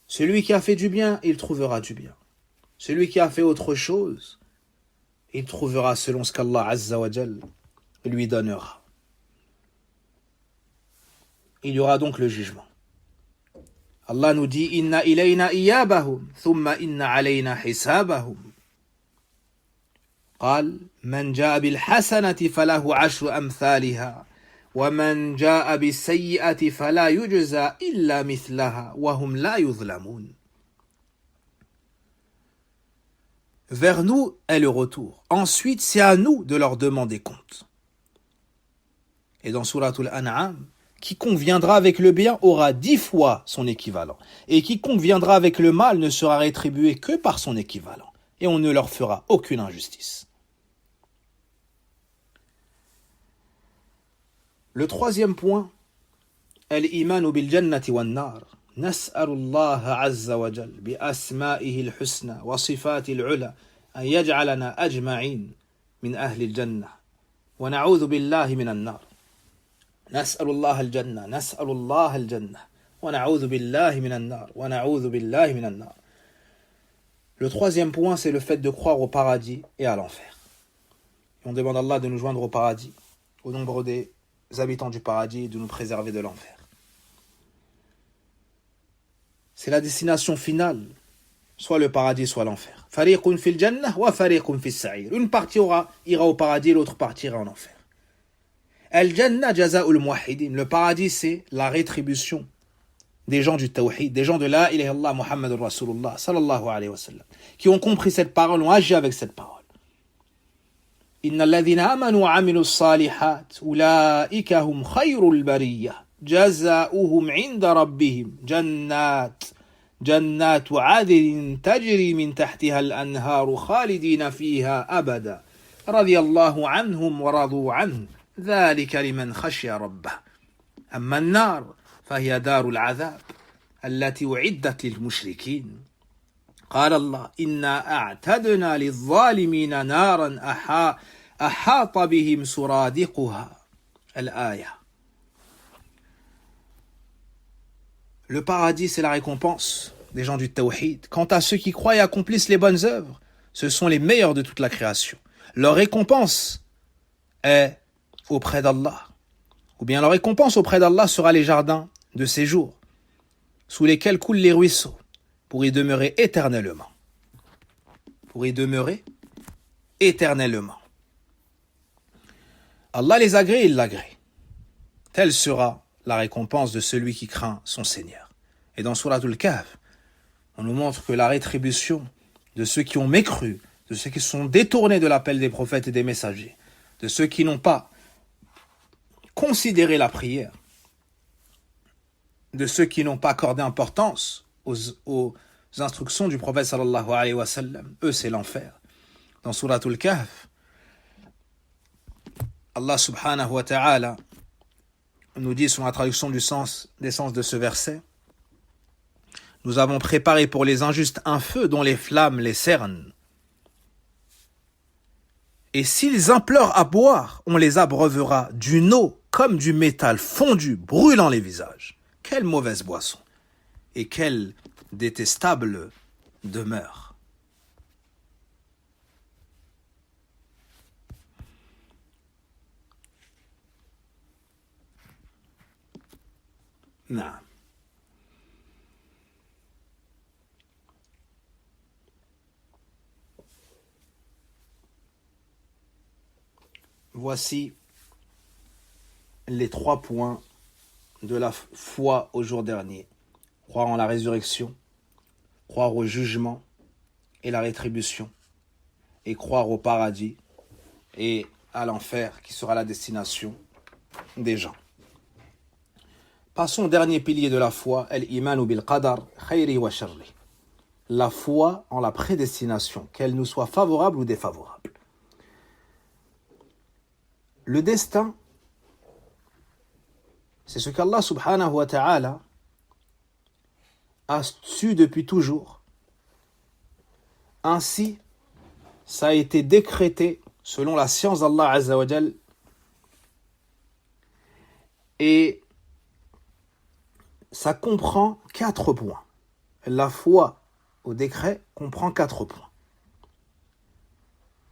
Celui qui a fait du bien, il trouvera du bien. Celui qui a fait autre chose, il trouvera selon ce qu'Allah azza wa jal lui donnera. Il y aura donc le jugement. Allah nous dit: inna ilayna iyabahum thumma inna alayna hisabahum. قال من جاء بالحسنة فله عشر أمثالها ومن جاء بالسيئة فلا يجزى إلا مثلها وهم لا يظلمون. Vers nous est le retour. Ensuite, c'est à nous de leur demander compte. Et dans Suratul An'am, quiconque viendra avec le bien aura 10 fois son équivalent. Et quiconque viendra avec le mal ne sera rétribué que par son équivalent. Et on ne leur fera aucune injustice. Le troisième point, al-imanu bil jannati wan nar. نسأل الله عز وجل بأسمائه الحسنى وصفاته العلى أن يجعلنا أجمعين من أهل الجنة ونعوذ بالله من النار. نسأل الله الجنة نسأل الله الجنة ونعوذ بالله من النار ونعوذ بالله من النار. Le troisième point, c'est le fait de croire au paradis et à l'enfer. Et on demande à Allah de nous joindre au paradis, au nombre des habitants du paradis, de nous préserver de l'enfer. C'est la destination finale, soit le paradis, soit l'enfer. Fariqun fil jannah wa fariqun fis sa'ir. Une partie ira au paradis, l'autre partie ira en enfer. Al-jannah jaza'ul muwahhidin. Le paradis, c'est la rétribution des gens du tawhid, des gens de la ilaha illallah Muhammadur Rasulullah sallallahu alayhi wa sallam, qui ont compris cette parole, ont agi avec cette parole. Innal ladhina amanu wa amilus salihat ulaika hum khayrul bariyah. جزاؤهم عند ربهم جنات عدن تجري من تحتها الأنهار خالدين فيها أبدا رضي الله عنهم ورضوا عنه ذلك لمن خشي ربه أما النار فهي دار العذاب التي أعدت للمشركين قال الله إنا أعتدنا للظالمين نارا أحاط بهم سرادقها الآية. Le paradis, c'est la récompense des gens du tawhid. Quant à ceux qui croient et accomplissent les bonnes œuvres, ce sont les meilleurs de toute la création. Leur récompense est auprès d'Allah. ou bien leur récompense auprès d'Allah sera les jardins de séjour, sous lesquels coulent les ruisseaux, pour y demeurer éternellement. Pour y demeurer éternellement. Allah les agrée, il l'agrée. Telle sera la récompense de celui qui craint son Seigneur. Et dans Souratul Kahf, on nous montre que la rétribution de ceux qui ont mécru, de ceux qui sont détournés de l'appel des prophètes et des messagers, de ceux qui n'ont pas considéré la prière, de ceux qui n'ont pas accordé importance aux instructions du prophète sallallahu alayhi wa sallam, eux c'est l'enfer. Dans Souratul Kahf, Allah subhanahu wa ta'ala nous dit sur la traduction des sens de ce verset: nous avons préparé pour les injustes un feu dont les flammes les cernent. Et s'ils implorent à boire, on les abreuvera d'une eau comme du métal fondu, brûlant les visages. Quelle mauvaise boisson et quelle détestable demeure. Non. Voici les 3 points de la foi au jour dernier. Croire en la résurrection, croire au jugement et la rétribution, et croire au paradis et à l'enfer qui sera la destination des gens. Passons au dernier pilier de la foi, al-imanu bil qadar khayri wa sharri. La foi en la prédestination, qu'elle nous soit favorable ou défavorable. Le destin, c'est ce qu'Allah subhanahu wa ta'ala a su depuis toujours. Ainsi, ça a été décrété selon la science d'Allah azza wa jal. Et ça comprend 4 points. La foi au décret comprend 4 points.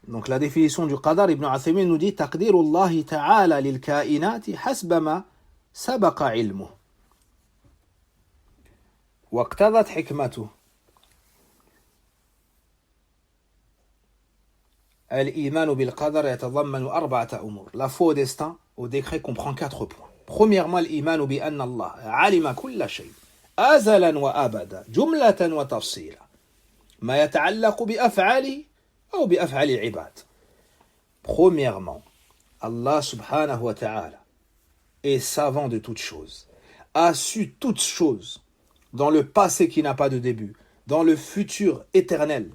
Donc la définition du qadar, Ibn Uthaymin nous dit taqdirullahi ta'ala lil kainati hasba ma sabaqa ilmuh wa iqtadat hikmatuh. Al-iman bil qadar yatadammanu 4 umur. La foi au destin, au décret comprend 4 points. Premièrement, l'iman bi anna Allah alima kulla shay azalan wa abada jumlatan wa tafsila ma yata'allaqu bi af'alihi ou bi af'ali ibad. Premièrement, Allah subhanahu wa ta'ala est savant de toutes choses, a su toutes choses dans le passé qui n'a pas de début, dans le futur éternel,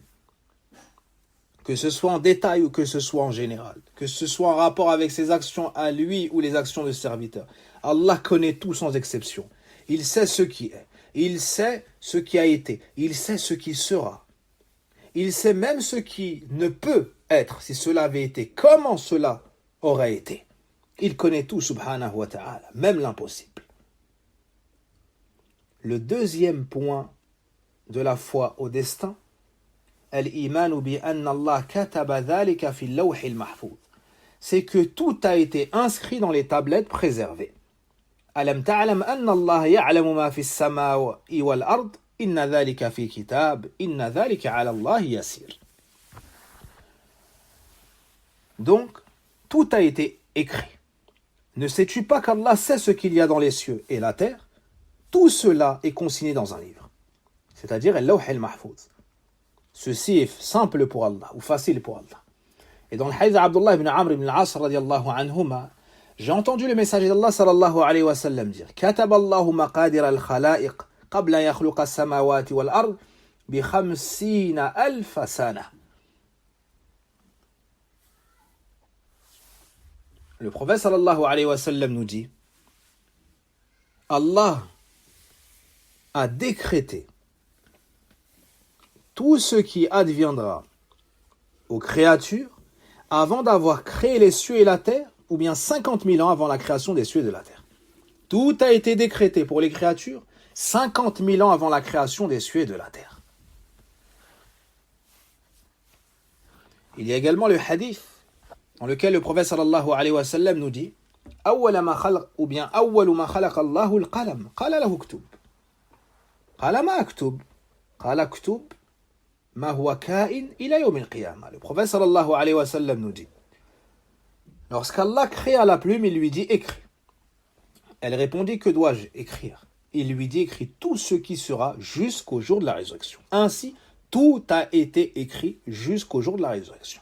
que ce soit en détail ou que ce soit en général, que ce soit en rapport avec ses actions à lui ou les actions de serviteurs. Allah connaît tout sans exception. Il sait ce qui est, il sait ce qui a été, il sait ce qui sera. Il sait même ce qui ne peut être si cela avait été, comment cela aurait été. Il connaît tout subhanahu wa ta'ala, même l'impossible. Le deuxième point de la foi au destin, al-imanu bi anna Allah kataba dhalika fi al-lawh al-mahfouz. C'est que tout a été inscrit dans les tablettes préservées. Alam ta'lam anna Allah ya'lamu ma fi as-samaa'i wal-ard. Inna dhalika fi kitab, inna dhalika ala Allah yasir. Donc, tout a été écrit. Ne sais-tu pas qu'Allah sait ce qu'il y a dans les cieux et la terre? Tout cela est consigné dans un livre. C'est-à-dire al-lawh al-mahfouz. Ceci est simple pour Allah, ou facile pour Allah. Et dans le hadith d'Abdullah ibn Amr ibn al-As radiyallahu anhuma, j'ai entendu le messager d'Allah sallallahu alayhi wa sallam dire: Kataballahu maqadir al-khalaiq قبل أن يخلق السماوات والأرض ب50 ألف سنة. Le prophète sallallahu alayhi wa sallam nous dit: Allah a décrété tout ce qui adviendra aux créatures avant d'avoir créé les cieux et la terre, ou bien 50 000 ans avant la création des cieux et de la terre. Tout a été décrété pour les créatures 50 000 ans avant la création des cieux et de la terre. Il y a également le hadith dans lequel le prophète sallallahu alayhi wa sallam nous dit: أول ما خلق ou bien أول ما خلق الله القلم قال له اكتب قال ما أكتب قال اكتب ما هو كائن إلى يوم القيامة. Le prophète sallallahu alayhi wa sallam nous dit, lorsqu'Allah créa la plume, il lui dit écris. Elle répondit, que dois-je écrire? Il lui dit, écris tout ce qui sera jusqu'au jour de la résurrection. Ainsi, tout a été écrit jusqu'au jour de la résurrection.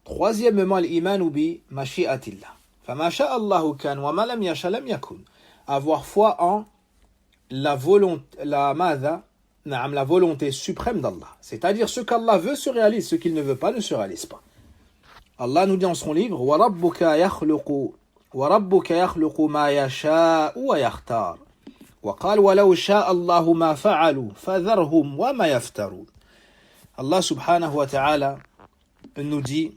Troisièmement, l'imanu bi mashi'atillah. Fama sha'a Allahu kan wa ma lam yasha lam yakun. Avoir foi en la volonté suprême d'Allah. C'est-à-dire ce qu'Allah veut se réalise, ce qu'il ne veut pas ne se réalise pas. Allah nous dit dans son livre, وَرَبُّكَ يَخْلُقُ مَا يَشَاءُ وَيَخْتَارُ وَقَالْ وَلَوْ شَاءَ اللَّهُ مَا فَعَلُوا فَذَرْهُمْ وَمَا يَفْتَرُونَ. Allah subhanahu wa ta'ala nous dit,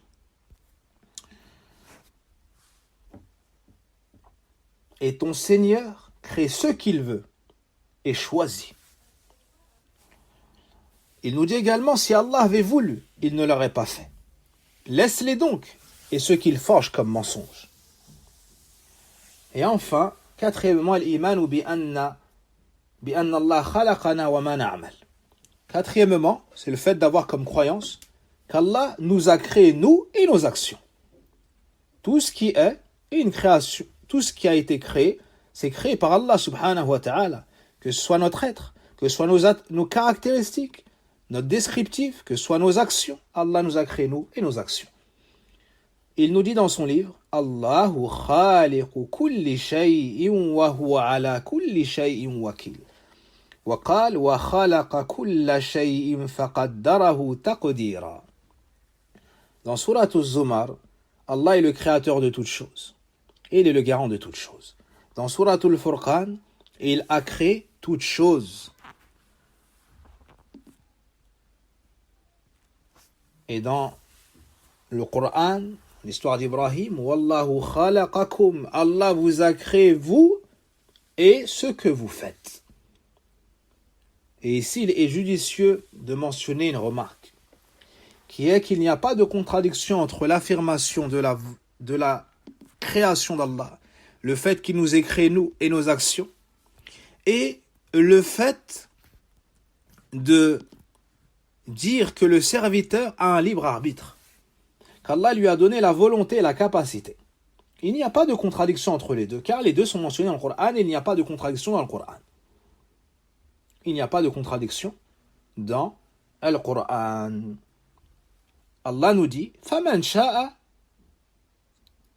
et ton Seigneur crée ce qu'il veut et choisit. Il nous dit également, si Allah avait voulu, il ne l'aurait pas fait. Laisse-les donc, et ce qu'ils forgent comme mensonge. Et enfin, quatrièmement, l'imanu bi anna Allah khalaqana wa ma na'mal. Quatrièmement, c'est le fait d'avoir comme croyance qu'Allah nous a créé, nous et nos actions. Tout ce qui est une création, tout ce qui a été créé, c'est créé par Allah subhanahu wa ta'ala. Que ce soit notre être, que ce soit nos caractéristiques, notre descriptif, que ce soit nos actions, Allah nous a créé, nous et nos actions. Il nous dit dans son livre, Allahu khaliqu kulli shay'in wa huwa ala kulli shay'in wakil. Wa qal wa khalaqa kulla shay'in faqaddarahu taqdira. Dans Surat Az-Zumar, Allah est le créateur de toutes choses. Et il est le garant de toutes choses. Dans Surat Al-Furqan, il a créé toutes choses. Et dans le Coran, l'histoire d'Ibrahim, Wallahu khalaqakum, Allah vous a créé vous et ce que vous faites. Et ici, il est judicieux de mentionner une remarque, qui est qu'il n'y a pas de contradiction entre l'affirmation de la création d'Allah, le fait qu'il nous ait créé nous et nos actions, et le fait de dire que le serviteur a un libre arbitre, qu'Allah lui a donné la volonté et la capacité. Il n'y a pas de contradiction entre les deux, car les deux sont mentionnés dans le Coran et il n'y a pas de contradiction dans le Coran. Il n'y a pas de contradiction dans le Coran. Allah nous dit فَمَنْ شَاءَ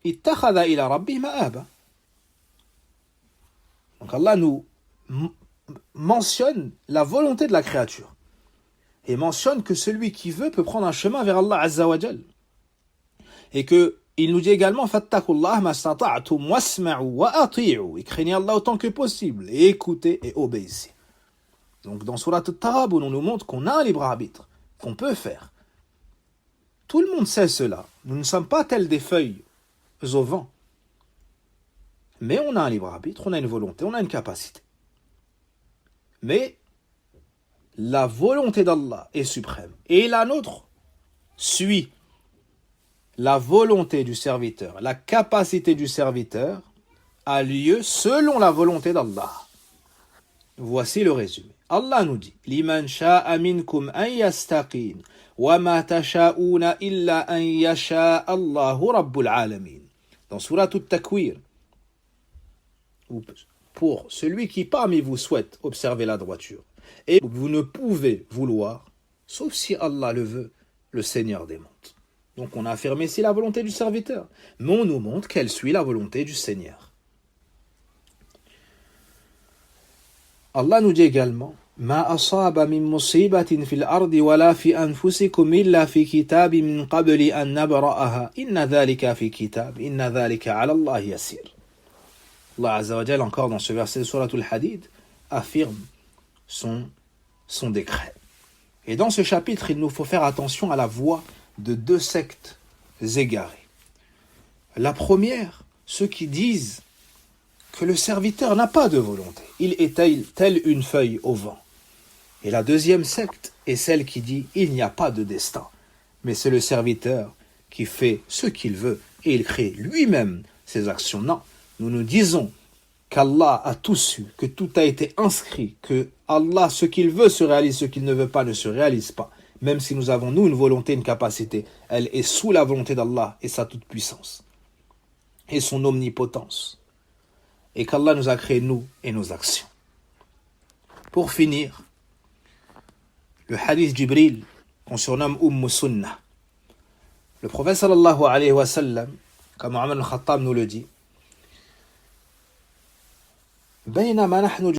اتَّخَذَ إِلَى رَبِّهِ مَآبًا. Donc Allah nous mentionne la volonté de la créature et mentionne que celui qui veut peut prendre un chemin vers Allah Azza wa Jal. Et que il nous dit également fattakullah mastata'tum wasma'u wa ati'u, et craignez Allah autant que possible et écoutez et obéissez. Donc dans Surat At-Taghabun, on nous montre qu'on a un libre arbitre, qu'on peut faire. Tout le monde sait cela. Nous ne sommes pas tels des feuilles au vent. Mais on a un libre arbitre, on a une volonté, on a une capacité. Mais la volonté d'Allah est suprême. Et la nôtre suit la volonté du serviteur, la capacité du serviteur a lieu selon la volonté d'Allah. Voici le résumé. Allah nous dit Liman sha'a minkum an yastaqim wa ma tasha'una illa an yasha Allahu rabbul alamin. Dans Surat At-Takwir, pour celui qui parmi vous souhaite observer la droiture, et vous ne pouvez vouloir, sauf si Allah le veut, le Seigneur des mondes. Donc on a affirmé ici la volonté du serviteur, mais on nous montre qu'elle suit la volonté du Seigneur. Allah nous dit également Ma asaba min musibatin fil ardi wala fi anfusikum illa fi kitabin min qabli an nabra'aha inna dhalika fi kitab inna dhalika 'ala Allah yasir. Allah Azza wa Jalla, encore dans ce verset de Surat Al-Hadid, affirme son décret. Et dans ce chapitre, il nous faut faire attention à la voie de deux sectes égarées. La première, ceux qui disent que le serviteur n'a pas de volonté. Il est tel une feuille au vent. Et la deuxième secte est celle qui dit il n'y a pas de destin, mais c'est le serviteur qui fait ce qu'il veut et il crée lui-même ses actions. Non, nous nous disons qu'Allah a tout su, que tout a été inscrit, que Allah, ce qu'il veut se réalise, ce qu'il ne veut pas ne se réalise pas. Même si nous avons, nous, une volonté, une capacité, elle est sous la volonté d'Allah et sa toute-puissance et son omnipotence. Et qu'Allah nous a créé, nous, et nos actions. Pour finir, le hadith Jibril, qu'on surnomme Sunnah. Le prophète sallallahu alayhi wa sallam, comme Omar al-Khattab nous le dit, بينما نحن